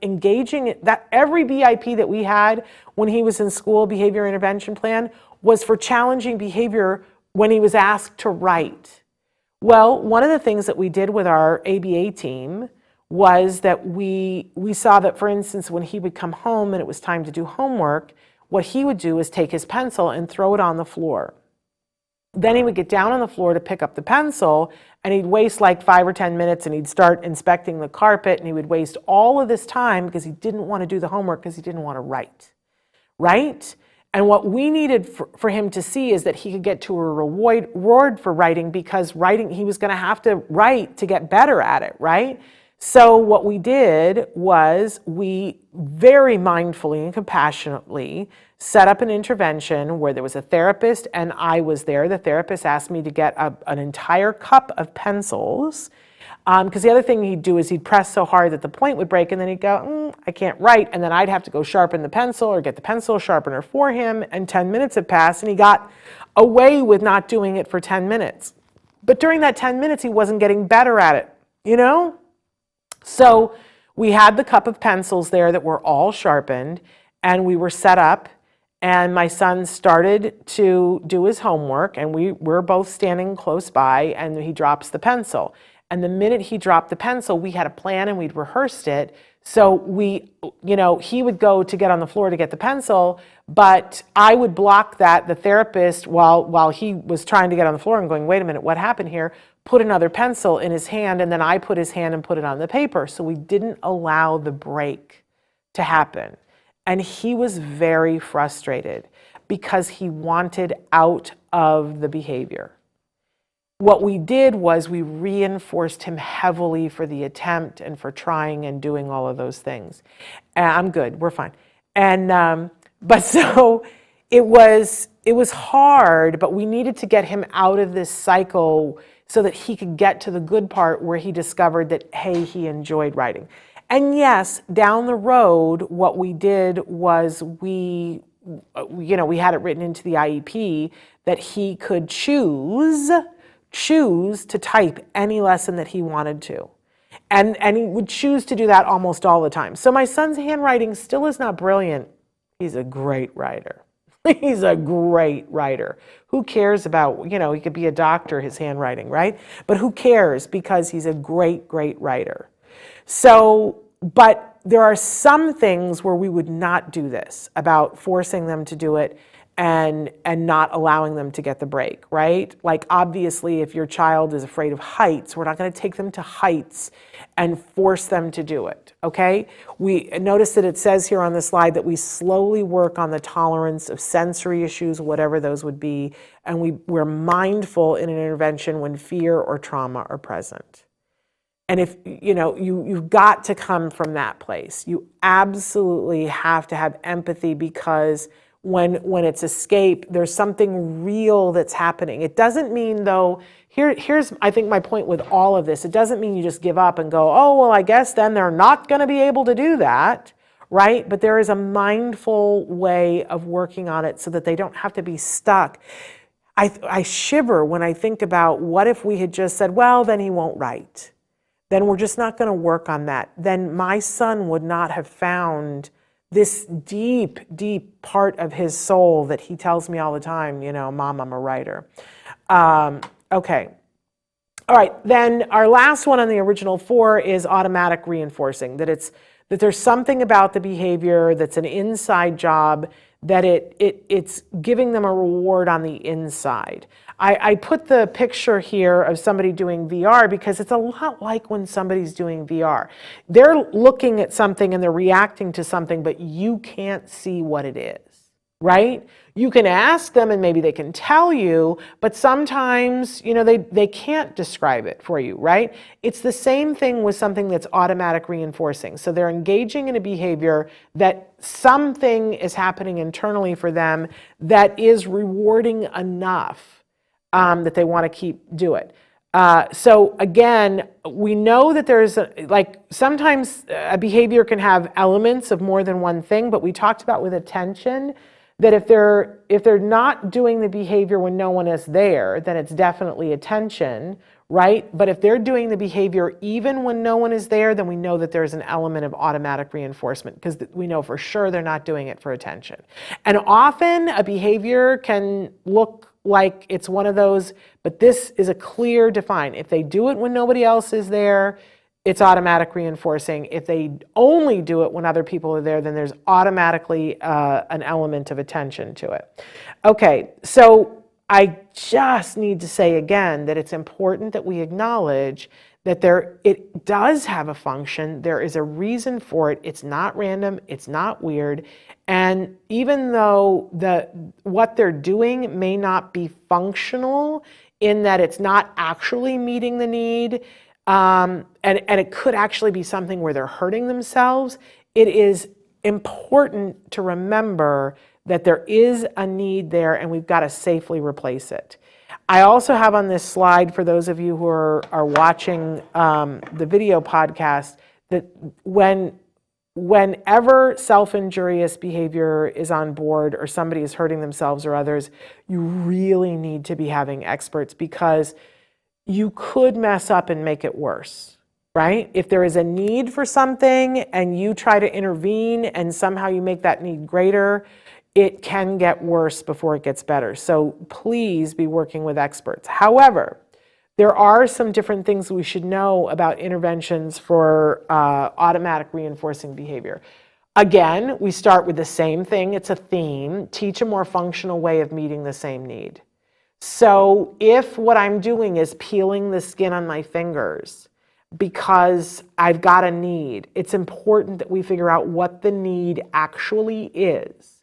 engaging that every BIP that we had when he was in school, behavior intervention plan, was for challenging behavior when he was asked to write. Well, one of the things that we did with our ABA team was that we saw that, for instance, when he would come home and it was time to do homework, what he would do is take his pencil and throw it on the floor. Then he would get down on the floor to pick up the pencil, and he'd waste 5 or 10 minutes, and he'd start inspecting the carpet, and he would waste all of this time because he didn't want to do the homework because he didn't want to write, right? And what we needed for him to see is that he could get to a reward for writing, because writing, he was going to have to write to get better at it, right? So what we did was we very mindfully and compassionately set up an intervention where there was a therapist and I was there. The therapist asked me to get an entire cup of pencils, because the other thing he'd do is he'd press so hard that the point would break, and then he'd go, I can't write, and then I'd have to go sharpen the pencil or get the pencil sharpener for him, and 10 minutes had passed, and he got away with not doing it for 10 minutes. But during that 10 minutes, he wasn't getting better at it, you know? So we had the cup of pencils there that were all sharpened, and we were set up, and my son started to do his homework, and we were both standing close by, and he drops the pencil. And the minute he dropped the pencil, we had a plan and we'd rehearsed it. So we, he would go to get on the floor to get the pencil, but I would block that. The therapist, while he was trying to get on the floor and going, wait a minute, what happened here? Put another pencil in his hand, and then I put his hand and put it on the paper. So we didn't allow the break to happen. And he was very frustrated because he wanted out of the behavior. What we did was we reinforced him heavily for the attempt and for trying and doing all of those things. I'm good, we're fine. And but so it was hard, but we needed to get him out of this cycle so that he could get to the good part where he discovered that, hey, he enjoyed writing. And yes, down the road, what we did was we had it written into the IEP that he could choose to type any lesson that he wanted to. And he would choose to do that almost all the time. So my son's handwriting still is not brilliant. He's a great writer. He's a great writer. Who cares about, he could be a doctor, his handwriting, right? But who cares, because he's a great, great writer. So, but there are some things where we would not do this, about forcing them to do it and not allowing them to get the break, right? Like, obviously, if your child is afraid of heights, we're not going to take them to heights and force them to do it, okay? We notice that it says here on the slide that we slowly work on the tolerance of sensory issues, whatever those would be, and we're mindful in an intervention when fear or trauma are present. And if, you've got to come from that place. You absolutely have to have empathy, because when it's escape, there's something real that's happening. It doesn't mean, though, here's I think my point with all of this, it doesn't mean you just give up and go, oh, well, I guess then they're not going to be able to do that, right? But there is a mindful way of working on it so that they don't have to be stuck. I shiver when I think about, what if we had just said, well, then he won't write. Then we're just not going to work on that. Then my son would not have found this deep, deep part of his soul that he tells me all the time, Mom, I'm a writer. Okay. All right, then our last one on the original 4 is automatic reinforcing, that there's something about the behavior that's an inside job, that it's giving them a reward on the inside. I put the picture here of somebody doing VR because it's a lot like when somebody's doing VR. They're looking at something and they're reacting to something, but you can't see what it is, right? You can ask them and maybe they can tell you, but sometimes, they can't describe it for you, right? It's the same thing with something that's automatic reinforcing. So they're engaging in a behavior that something is happening internally for them that is rewarding enough that they want to do it. So again, we know that there's sometimes a behavior can have elements of more than one thing, but we talked about with attention that if they're not doing the behavior when no one is there, then it's definitely attention, right? But if they're doing the behavior even when no one is there, then we know that there's an element of automatic reinforcement, because we know for sure they're not doing it for attention. And often a behavior can look like it's one of those, but this is a clear define. If they do it when nobody else is there, it's automatic reinforcing. If they only do it when other people are there, then there's automatically an element of attention to it. Okay, so I just need to say again that it's important that we acknowledge that it does have a function. There is a reason for it. It's not random. It's not weird. And even though what they're doing may not be functional in that it's not actually meeting the need, and it could actually be something where they're hurting themselves, it is important to remember that there is a need there and we've got to safely replace it. I also have on this slide, for those of you who are watching the video podcast, that whenever self-injurious behavior is on board or somebody is hurting themselves or others, you really need to be having experts, because you could mess up and make it worse, right? If there is a need for something and you try to intervene and somehow you make that need greater, it can get worse before it gets better. So please be working with experts. However, there are some different things we should know about interventions for automatic reinforcing behavior. Again, we start with the same thing. It's a theme. Teach a more functional way of meeting the same need. So if what I'm doing is peeling the skin on my fingers because I've got a need, it's important that we figure out what the need actually is.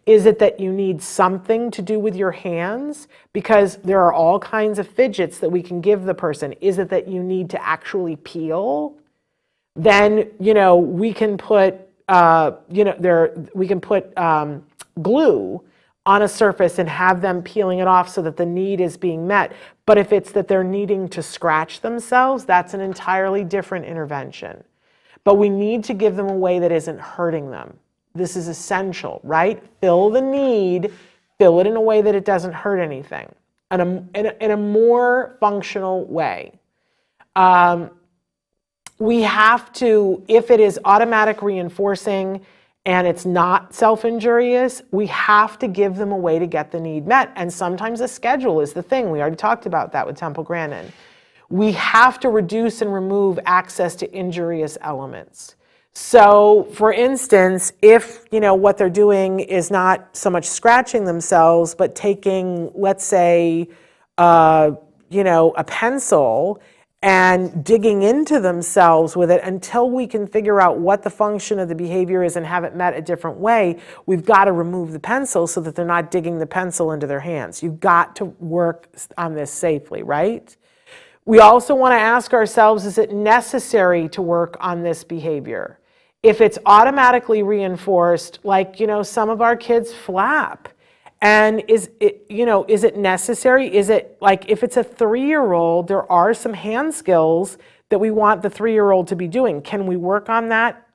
Is it that you need something to do with your hands? Because there are all kinds of fidgets that we can give the person. Is it that you need to actually peel? Then, we can put, glue on a surface and have them peeling it off so that the need is being met. But if it's that they're needing to scratch themselves, that's an entirely different intervention. But we need to give them a way that isn't hurting them. This is essential, right? Fill the need, fill it in a way that it doesn't hurt anything, in a more functional way. We have to, if it is automatic reinforcing and it's not self-injurious, we have to give them a way to get the need met. And sometimes a schedule is the thing. We already talked about that with Temple Grandin. We have to reduce and remove access to injurious elements. So, for instance, if what they're doing is not so much scratching themselves, but taking, let's say, a pencil and digging into themselves with it until we can figure out what the function of the behavior is and have it met a different way, we've got to remove the pencil so that they're not digging the pencil into their hands. You've got to work on this safely, right? We also want to ask ourselves, is it necessary to work on this behavior? If it's automatically reinforced, like, some of our kids flap. And is it necessary? Is it like, if it's a 3-year-old, there are some hand skills that we want the 3-year-old to be doing. Can we work on that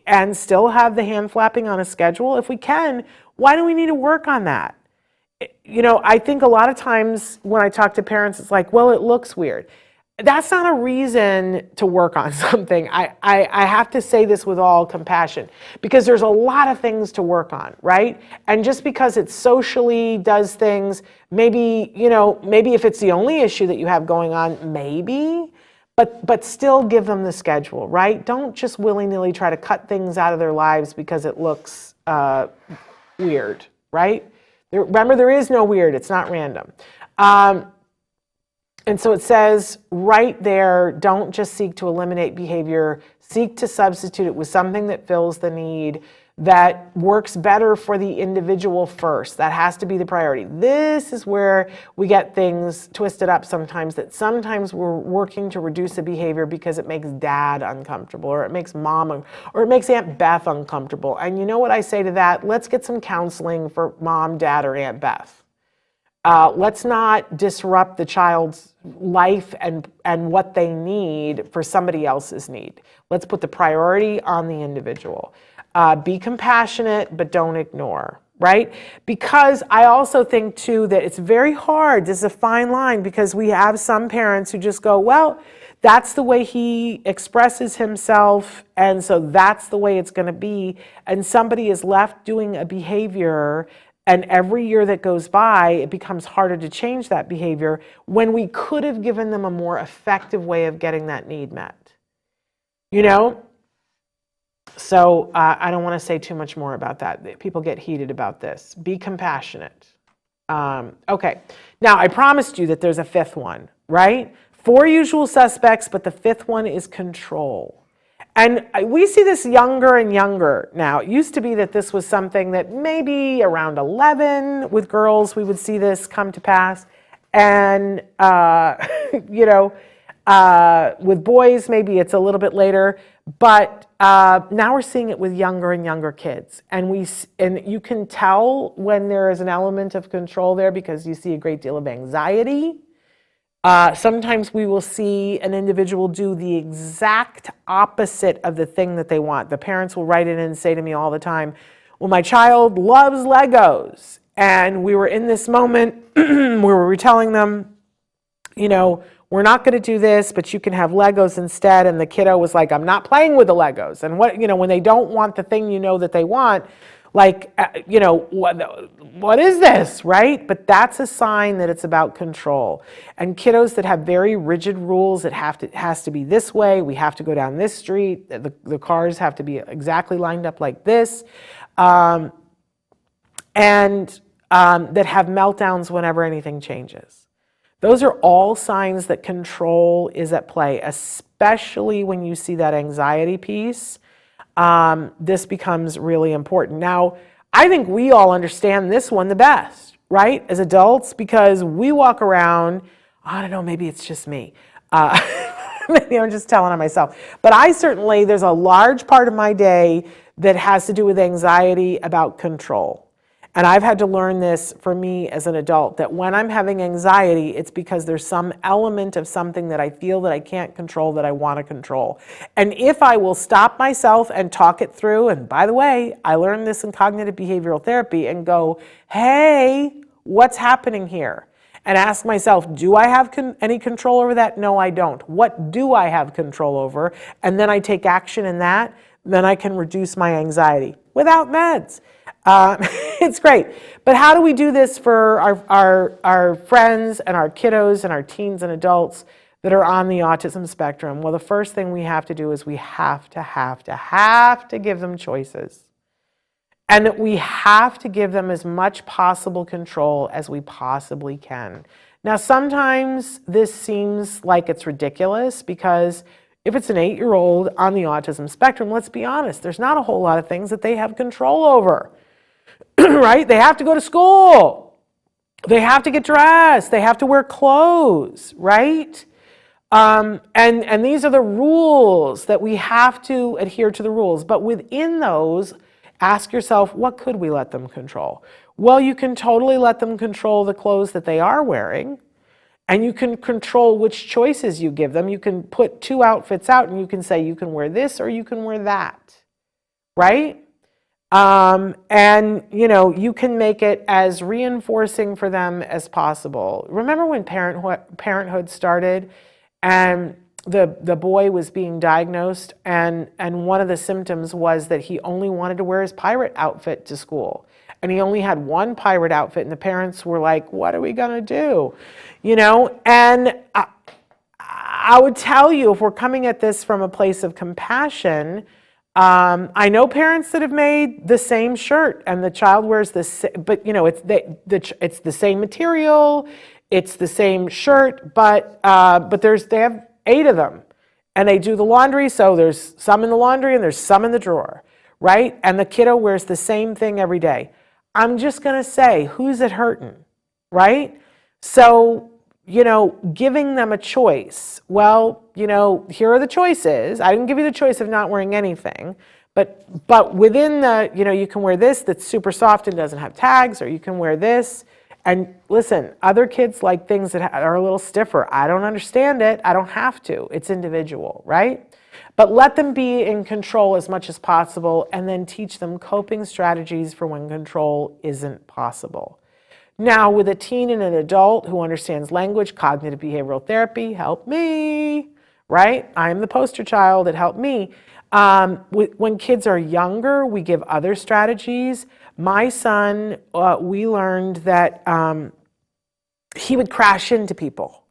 and still have the hand flapping on a schedule? If we can, why do we need to work on that? I think a lot of times when I talk to parents, it's like, well, it looks weird. That's not a reason to work on something. I have to say this with all compassion, because there's a lot of things to work on, right? And just because it socially does things, maybe if it's the only issue that you have going on, maybe, but still give them the schedule, right? Don't just willy-nilly try to cut things out of their lives because it looks weird, right? Remember, there is no weird. It's not random. And so it says right there, don't just seek to eliminate behavior, seek to substitute it with something that fills the need, that works better for the individual first. That has to be the priority. This is where we get things twisted up sometimes, that sometimes we're working to reduce a behavior because it makes dad uncomfortable, or it makes mom, or it makes Aunt Beth uncomfortable. And you know what I say to that? Let's get some counseling for mom, dad, or Aunt Beth. Let's not disrupt the child's life and what they need for somebody else's need. Let's put the priority on the individual. Be compassionate, but don't ignore, right? Because I also think, too, that it's very hard. This is a fine line, because we have some parents who just go, well, that's the way he expresses himself, and so that's the way it's going to be. And somebody is left doing a behavior, and every year that goes by, it becomes harder to change that behavior when we could have given them a more effective way of getting that need met. So I don't want to say too much more about that. People get heated about this. Be compassionate. Okay. Now, I promised you that there's a fifth one, right? 4 usual suspects, but the fifth one is control. And we see this younger and younger now. It used to be that this was something that maybe around 11 with girls, we would see this come to pass. And, With boys, maybe it's a little bit later, but now we're seeing it with younger and younger kids. And you can tell when there is an element of control there because you see a great deal of anxiety. Sometimes we will see an individual do the exact opposite of the thing that they want. The parents will write in and say to me all the time, well, my child loves Legos. And we were in this moment where we were telling them, you know, we're not going to do this, but you can have Legos instead. And the kiddo was like, I'm not playing with the Legos. And what, you know, when they don't want the thing you know that they want, like, you know, what is this, right? But that's a sign that it's about control. And kiddos that have very rigid rules, it has to be this way, we have to go down this street, the cars have to be exactly lined up like this, and that have meltdowns whenever anything changes. Those are all signs that control is at play, especially when you see that anxiety piece. This becomes really important. Now, I think we all understand this one the best, right? As adults, because we walk around, I don't know, maybe it's just me. Maybe I'm just telling on myself. But there's a large part of my day that has to do with anxiety about control. And I've had to learn this for me as an adult, that when I'm having anxiety, it's because there's some element of something that I feel that I can't control that I want to control. And if I will stop myself and talk it through, and by the way, I learned this in cognitive behavioral therapy, and go, hey, what's happening here? And ask myself, do I have any control over that? No, I don't. What do I have control over? And then I take action in that, then I can reduce my anxiety without meds. It's great. But how do we do this for our friends and our kiddos and our teens and adults that are on the autism spectrum? Well, the first thing we have to do is we have to give them choices. And that we have to give them as much possible control as we possibly can. Now, sometimes this seems like it's ridiculous because if it's an 8-year-old on the autism spectrum, let's be honest, there's not a whole lot of things that they have control over. Right? They have to go to school. They have to get dressed. They have to wear clothes, right? And these are the rules that we have to adhere to the rules. But within those, ask yourself, what could we let them control? Well, you can totally let them control the clothes that they are wearing. And you can control which choices you give them. You can put 2 outfits out and you can say, you can wear this or you can wear that, right? And, you know, you can make it as reinforcing for them as possible. Remember when parenthood started and the boy was being diagnosed and one of the symptoms was that he only wanted to wear his pirate outfit to school. And he only had one pirate outfit and the parents were like, what are we going to do? You know, and I would tell you, if we're coming at this from a place of compassion, I know parents that have made the same shirt and the child wears this, but you know, it's the same material, it's the same shirt, but they have 8 of them and they do the laundry. So there's some in the laundry and there's some in the drawer, right? And the kiddo wears the same thing every day. I'm just going to say, who's it hurting, right? So, you know, giving them a choice. Well, you know, here are the choices. I didn't give you the choice of not wearing anything, but within the, you know, you can wear this that's super soft and doesn't have tags, or you can wear this. And listen, other kids like things that are a little stiffer. I don't understand it. I don't have to. It's individual, right? But let them be in control as much as possible and then teach them coping strategies for when control isn't possible. Now, with a teen and an adult who understands language, cognitive behavioral therapy, help me, right? I'm the poster child. It helped me. When kids are younger, we give other strategies. My son, we learned that he would crash into people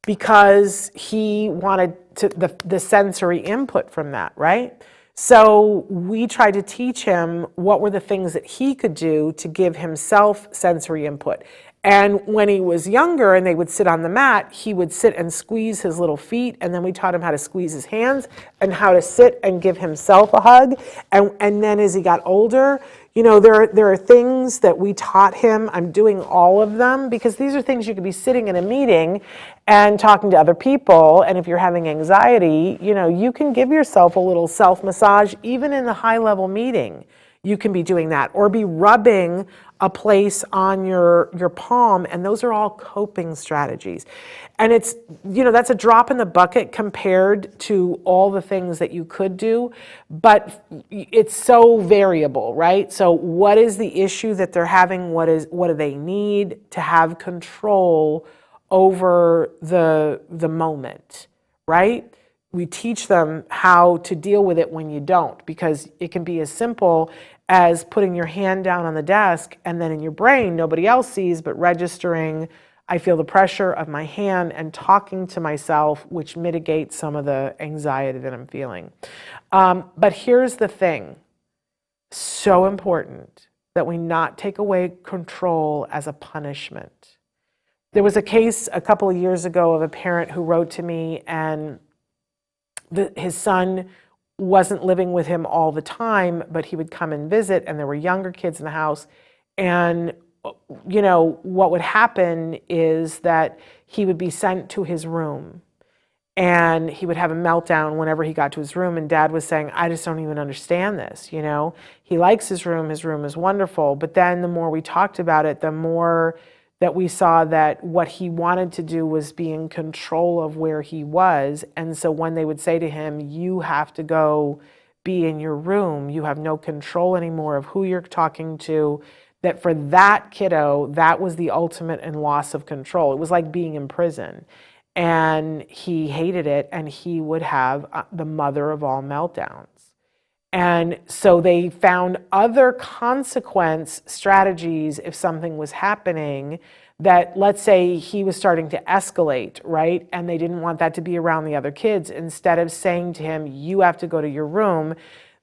because he wanted the sensory input from that, right? So we tried to teach him what were the things that he could do to give himself sensory input. And when he was younger and they would sit on the mat, he would sit and squeeze his little feet. And then we taught him how to squeeze his hands and how to sit and give himself a hug. And then as he got older, you know, there are things that we taught him. I'm doing all of them because these are things you could be sitting in a meeting and talking to other people. And if you're having anxiety, you know, you can give yourself a little self-massage even in the high-level meeting. You can be doing that, or be rubbing a place on your palm, and those are all coping strategies. And it's, you know, that's a drop in the bucket compared to all the things that you could do, but it's so variable, right? So what is the issue that they're having? What do they need to have control over the moment, right? We teach them how to deal with it when you don't, because it can be as simple as putting your hand down on the desk and then in your brain, nobody else sees, but registering, I feel the pressure of my hand and talking to myself, which mitigates some of the anxiety that I'm feeling. But here's the thing, so important that we not take away control as a punishment. There was a case a couple of years ago of a parent who wrote to me, and his son wasn't living with him all the time, but he would come and visit, and there were younger kids in the house. And, you know, what would happen is that he would be sent to his room, and he would have a meltdown whenever he got to his room. And Dad was saying, I just don't even understand this, you know? He likes his room is wonderful. But then the more we talked about it, the more that we saw that what he wanted to do was be in control of where he was. And so when they would say to him, you have to go be in your room, you have no control anymore of who you're talking to, that for that kiddo, that was the ultimate in loss of control. It was like being in prison. And he hated it, and he would have the mother of all meltdowns. And so they found other consequence strategies if something was happening that, let's say he was starting to escalate, right? And they didn't want that to be around the other kids. Instead of saying to him, you have to go to your room,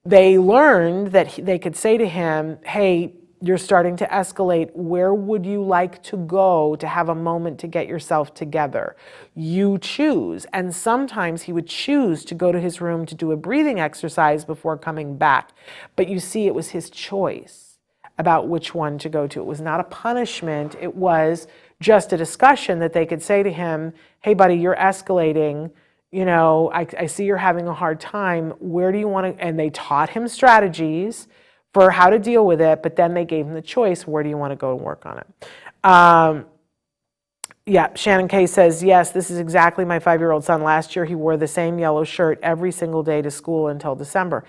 they learned that they could say to him, hey, you're starting to escalate. Where would you like to go to have a moment to get yourself together? You choose. And sometimes he would choose to go to his room to do a breathing exercise before coming back. But you see, it was his choice about which one to go to. It was not a punishment. It was just a discussion that they could say to him, hey, buddy, you're escalating. You know, I see you're having a hard time. Where do you want to? And they taught him strategies for how to deal with it, but then they gave him the choice, where do you want to go and work on it? Yeah, Shannon K says, yes, this is exactly my 5-year-old son. Last year, he wore the same yellow shirt every single day to school until December.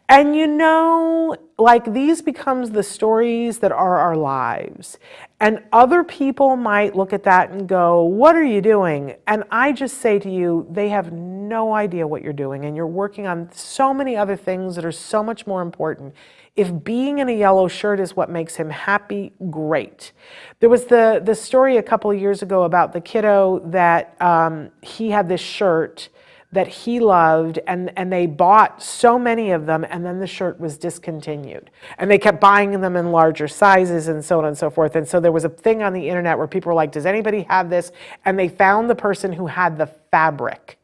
And you know, like, these becomes the stories that are our lives. And other people might look at that and go, what are you doing? And I just say to you, they have no idea what you're doing, and you're working on so many other things that are so much more important. If being in a yellow shirt is what makes him happy, great. There was the story a couple of years ago about the kiddo that he had this shirt that he loved, and they bought so many of them, and then the shirt was discontinued. And they kept buying them in larger sizes and so on and so forth. And so there was a thing on the internet where people were like, does anybody have this? And they found the person who had the fabric.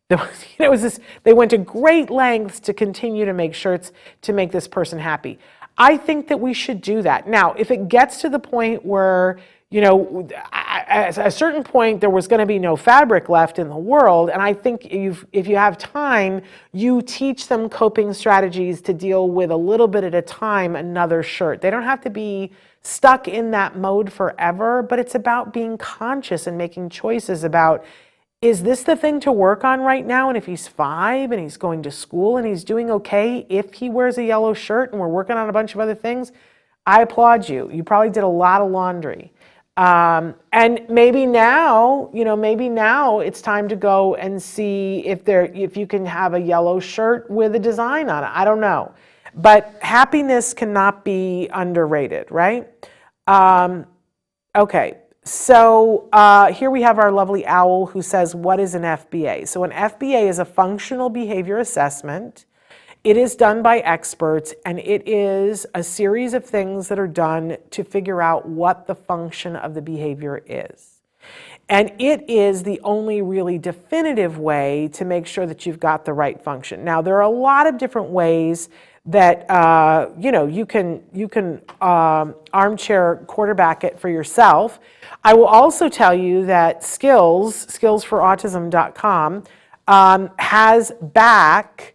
There was this, they went to great lengths to continue to make shirts to make this person happy. I think that we should do that. Now, if it gets to the point where, you know, at a certain point there was going to be no fabric left in the world, and I think if you have time, you teach them coping strategies to deal with a little bit at a time another shirt. They don't have to be stuck in that mode forever, but it's about being conscious and making choices about, is this the thing to work on right now? And if he's 5 and he's going to school and he's doing okay, if he wears a yellow shirt and we're working on a bunch of other things, I applaud you. You probably did a lot of laundry. And maybe now, you know, maybe now it's time to go and see if you can have a yellow shirt with a design on it. I don't know. But happiness cannot be underrated, right? Okay. So here we have our lovely owl who says, what is an FBA? So an FBA is a functional behavior assessment. It is done by experts, and it is a series of things that are done to figure out what the function of the behavior is. And it is the only really definitive way to make sure that you've got the right function. Now, there are a lot of different ways that you can armchair quarterback it for yourself. I will also tell you that skillsforautism.com has back.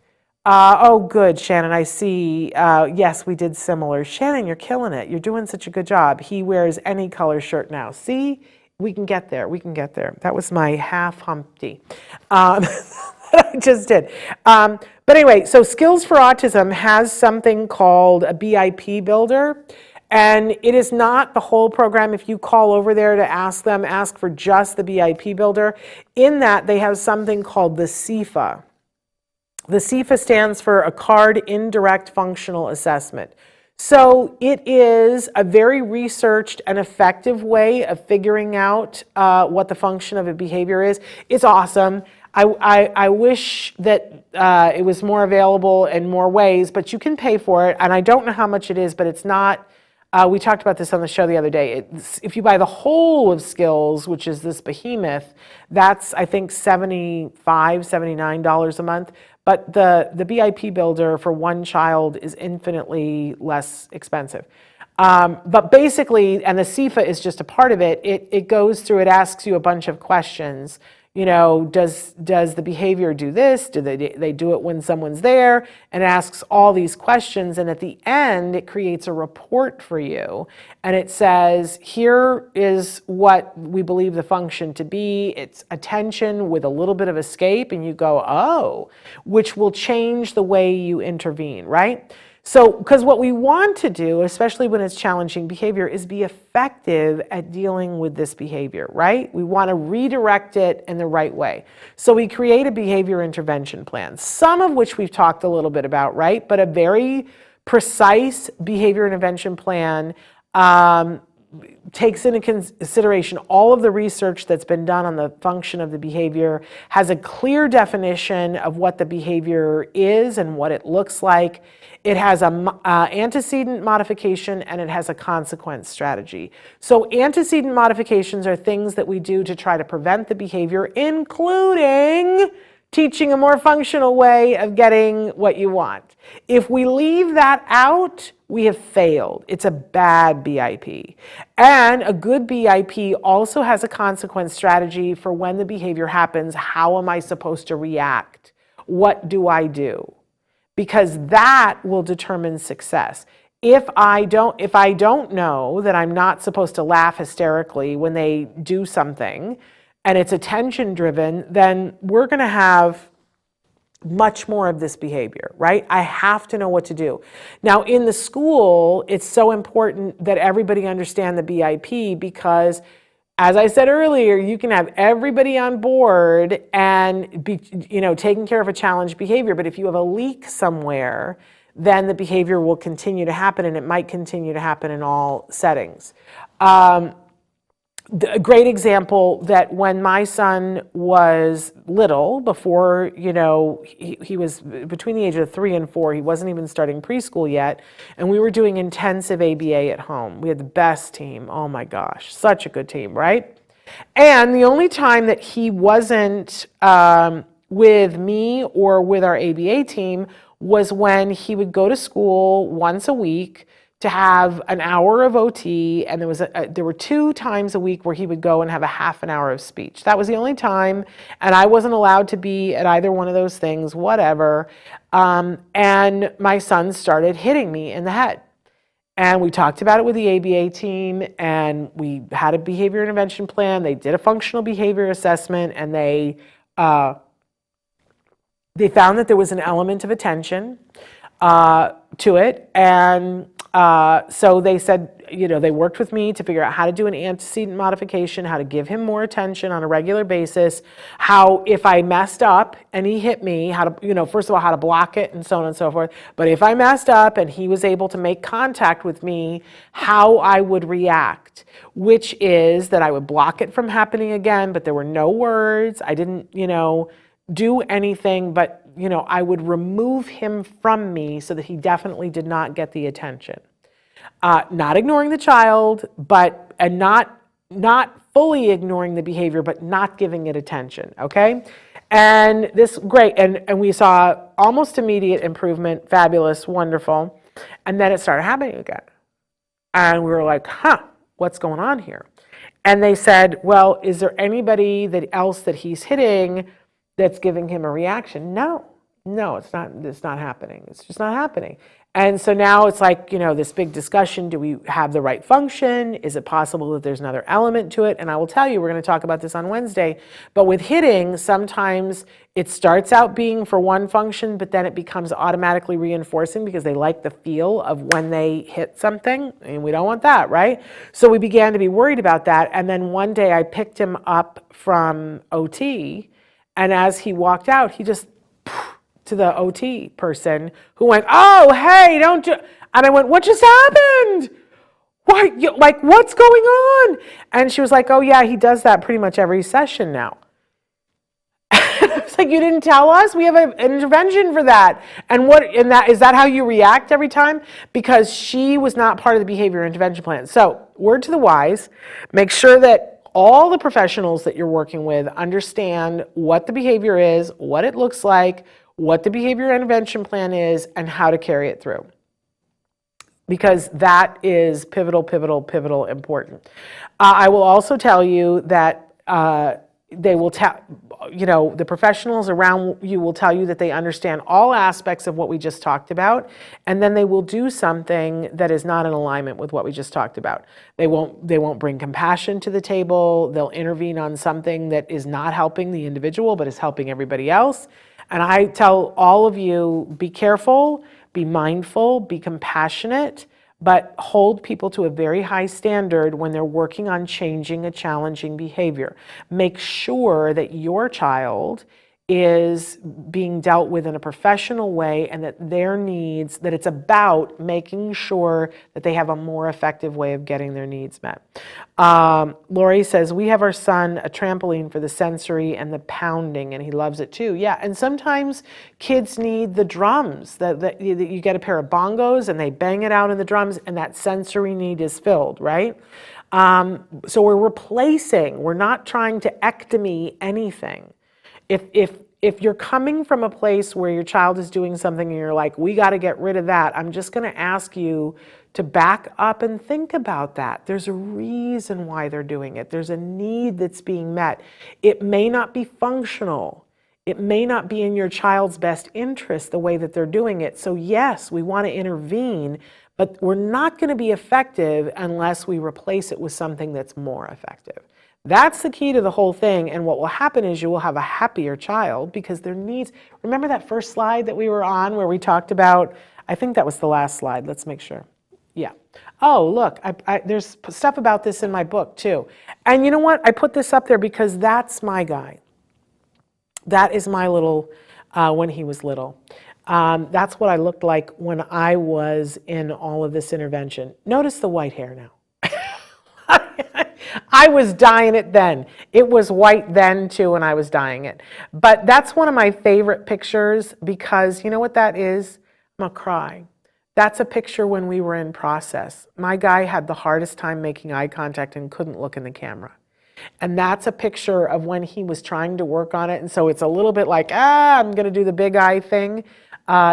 Oh, good, Shannon. I see. Yes, we did similar. Shannon, you're killing it. You're doing such a good job. He wears any color shirt now. See, we can get there. We can get there. That was my half Humpty. I just did. But anyway, so Skills for Autism has something called a BIP builder. And it is not the whole program. If you call over there to ask them, ask for just the BIP builder. In that, they have something called the CIFA. The CIFA stands for a Card Indirect Functional Assessment. So it is a very researched and effective way of figuring out what the function of a behavior is. It's awesome. I wish that it was more available in more ways, but you can pay for it. And I don't know how much it is, but it's not. We talked about this on the show the other day. If you buy the whole of Skills, which is this behemoth, that's, I think, $75, $79 a month. But the BIP builder for one child is infinitely less expensive. But basically, and the CIFA is just a part of it, it goes through, it asks you a bunch of questions. You know, does the behavior do this? Do they do it when someone's there? And it asks all these questions. And at the end, it creates a report for you. And it says, here is what we believe the function to be. It's attention with a little bit of escape. And you go, oh, which will change the way you intervene, right? So, because what we want to do, especially when it's challenging behavior, is be effective at dealing with this behavior, right? We want to redirect it in the right way. So we create a behavior intervention plan, some of which we've talked a little bit about, right? But a very precise behavior intervention plan takes into consideration all of the research that's been done on the function of the behavior, has a clear definition of what the behavior is and what it looks like. It has an antecedent modification, and it has a consequence strategy. So antecedent modifications are things that we do to try to prevent the behavior, including teaching a more functional way of getting what you want. If we leave that out, we have failed. It's a bad BIP. And a good BIP also has a consequence strategy for when the behavior happens. How am I supposed to react? What do I do? Because that will determine success. If I don't know that I'm not supposed to laugh hysterically when they do something, and it's attention driven, then we're going to have much more of this behavior, right? I have to know what to do. Now, in the school, it's so important that everybody understand the BIP because, as I said earlier, you can have everybody on board and be, taking care of a challenged behavior. But if you have a leak somewhere, then the behavior will continue to happen, and it might continue to happen in all settings. A great example that when my son was little, before, he was between the age of 3 and 4, he wasn't even starting preschool yet, and we were doing intensive ABA at home. We had the best team. Oh my gosh, such a good team, right? And the only time that he wasn't with me or with our ABA team was when he would go to school once a week to have an hour of OT, and there were 2 times a week where he would go and have a half an hour of speech. That was the only time, and I wasn't allowed to be at either one of those things, whatever. And my son started hitting me in the head. And we talked about it with the ABA team, and we had a behavior intervention plan. They did a functional behavior assessment, and they found that there was an element of attention to it, and so they said, they worked with me to figure out how to do an antecedent modification, how to give him more attention on a regular basis, how if I messed up and he hit me, how to, first of all, how to block it and so on and so forth. But if I messed up and he was able to make contact with me, how I would react, which is that I would block it from happening again, but there were no words. I didn't, do anything but I would remove him from me so that he definitely did not get the attention. Not ignoring the child, and not fully ignoring the behavior, but not giving it attention, okay? And this, great, and we saw almost immediate improvement, fabulous, wonderful, and then it started happening again. And we were like, what's going on here? And they said, well, is there anybody else that he's hitting that's giving him a reaction? No, it's not happening. It's just not happening. And so now it's like, this big discussion. Do we have the right function? Is it possible that there's another element to it? And I will tell you, we're going to talk about this on Wednesday. But with hitting, sometimes it starts out being for one function, but then it becomes automatically reinforcing because they like the feel of when they hit something. And we don't want that, right? So we began to be worried about that. And then one day I picked him up from OT. And as he walked out, he just to the OT person who went, oh, hey, don't you? And I went, what just happened? What's going on? And she was like, oh, yeah, he does that pretty much every session now. It's like, you didn't tell us? We have an intervention for that. And is that how you react every time? Because she was not part of the behavior intervention plan. So, word to the wise, make sure that all the professionals that you're working with understand what the behavior is, what it looks like, what the behavior intervention plan is, and how to carry it through. Because that is pivotal important. I will also tell you that they will the professionals around you will tell you that they understand all aspects of what we just talked about, and then they will do something that is not in alignment with what we just talked about. They won't bring compassion to the table. They'll intervene on something that is not helping the individual, but is helping everybody else. And I tell all of you, be careful, be mindful, be compassionate, but hold people to a very high standard when they're working on changing a challenging behavior. Make sure that your child is being dealt with in a professional way and that their needs, that it's about making sure that they have a more effective way of getting their needs met. Lori says, we have our son a trampoline for the sensory and the pounding, and he loves it too. Yeah, and sometimes kids need the drums, that you get a pair of bongos and they bang it out in the drums and that sensory need is filled, right? So we're replacing, we're not trying to ectomy anything. If you're coming from a place where your child is doing something and you're like, we got to get rid of that, I'm just going to ask you to back up and think about that. There's a reason why they're doing it. There's a need that's being met. It may not be functional. It may not be in your child's best interest the way that they're doing it. So yes, we want to intervene, but we're not going to be effective unless we replace it with something that's more effective. That's the key to the whole thing, and what will happen is you will have a happier child because their needs, remember that first slide that we were on where we talked about, I think that was the last slide, let's make sure. Yeah. Oh, look, there's stuff about this in my book too. And you know what? I put this up there because that's my guy. That is my little, when he was little. That's what I looked like when I was in all of this intervention. Notice the white hair now. I was dyeing it then. It was white then too, and I was dyeing it. But that's one of my favorite pictures because you know what that is? I'm gonna cry. That's a picture when we were in process. My guy had the hardest time making eye contact and couldn't look in the camera. And that's a picture of when he was trying to work on it. And so it's a little bit like, I'm gonna do the big eye thing.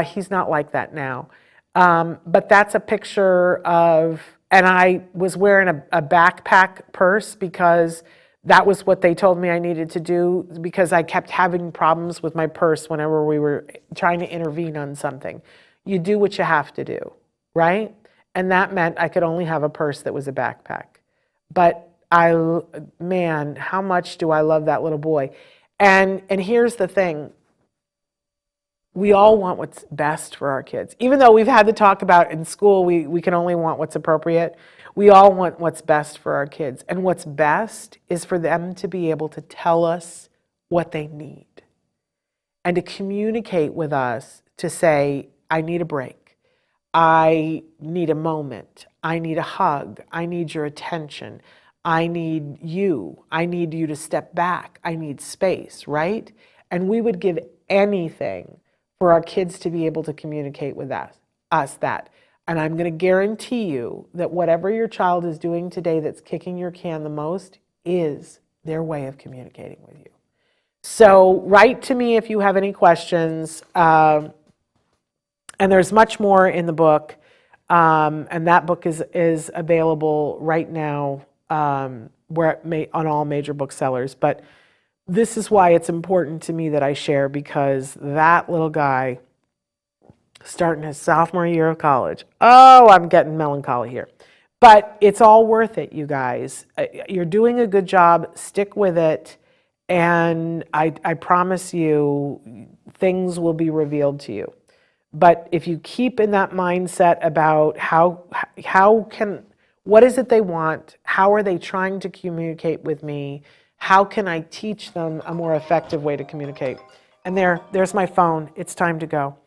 He's not like that now. But that's a picture of, and I was wearing a backpack purse because that was what they told me I needed to do because I kept having problems with my purse whenever we were trying to intervene on something. You do what you have to do, right? And that meant I could only have a purse that was a backpack. But man, how much do I love that little boy. And here's the thing. We all want what's best for our kids. Even though we've had to talk about in school, we can only want what's appropriate. We all want what's best for our kids. And what's best is for them to be able to tell us what they need and to communicate with us to say, I need a break. I need a moment. I need a hug. I need your attention. I need you. I need you to step back. I need space, right? And we would give anything for our kids to be able to communicate with us that. And I'm going to guarantee you that whatever your child is doing today that's kicking your can the most is their way of communicating with you. So write to me if you have any questions. And there's much more in the book. And that book is available right now on all major booksellers. But this is why it's important to me that I share, because that little guy, starting his sophomore year of college, oh, I'm getting melancholy here. But it's all worth it, you guys. You're doing a good job. Stick with it. And I promise you, things will be revealed to you. But if you keep in that mindset about what is it they want? How are they trying to communicate with me? How can I teach them a more effective way to communicate? And there's my phone. It's time to go.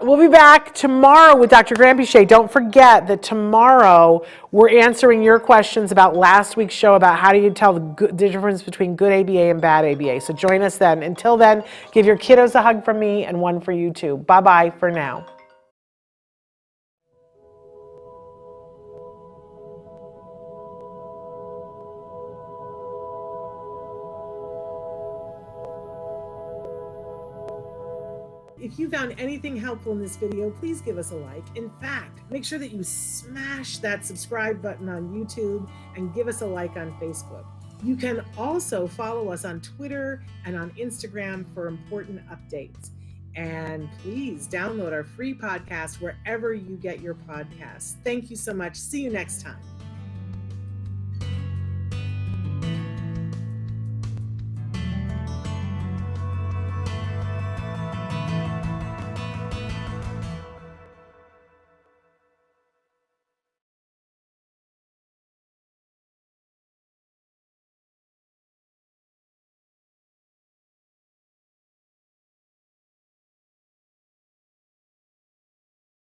We'll be back tomorrow with Dr. Granpeesheh. Don't forget that tomorrow we're answering your questions about last week's show about how do you tell the difference between good ABA and bad ABA. So join us then. Until then, give your kiddos a hug from me and one for you too. Bye-bye for now. If you found anything helpful in this video, please give us a like. In fact, make sure that you smash that subscribe button on YouTube and give us a like on Facebook. You can also follow us on Twitter and on Instagram for important updates. And please download our free podcast wherever you get your podcasts. Thank you so much. See you next time.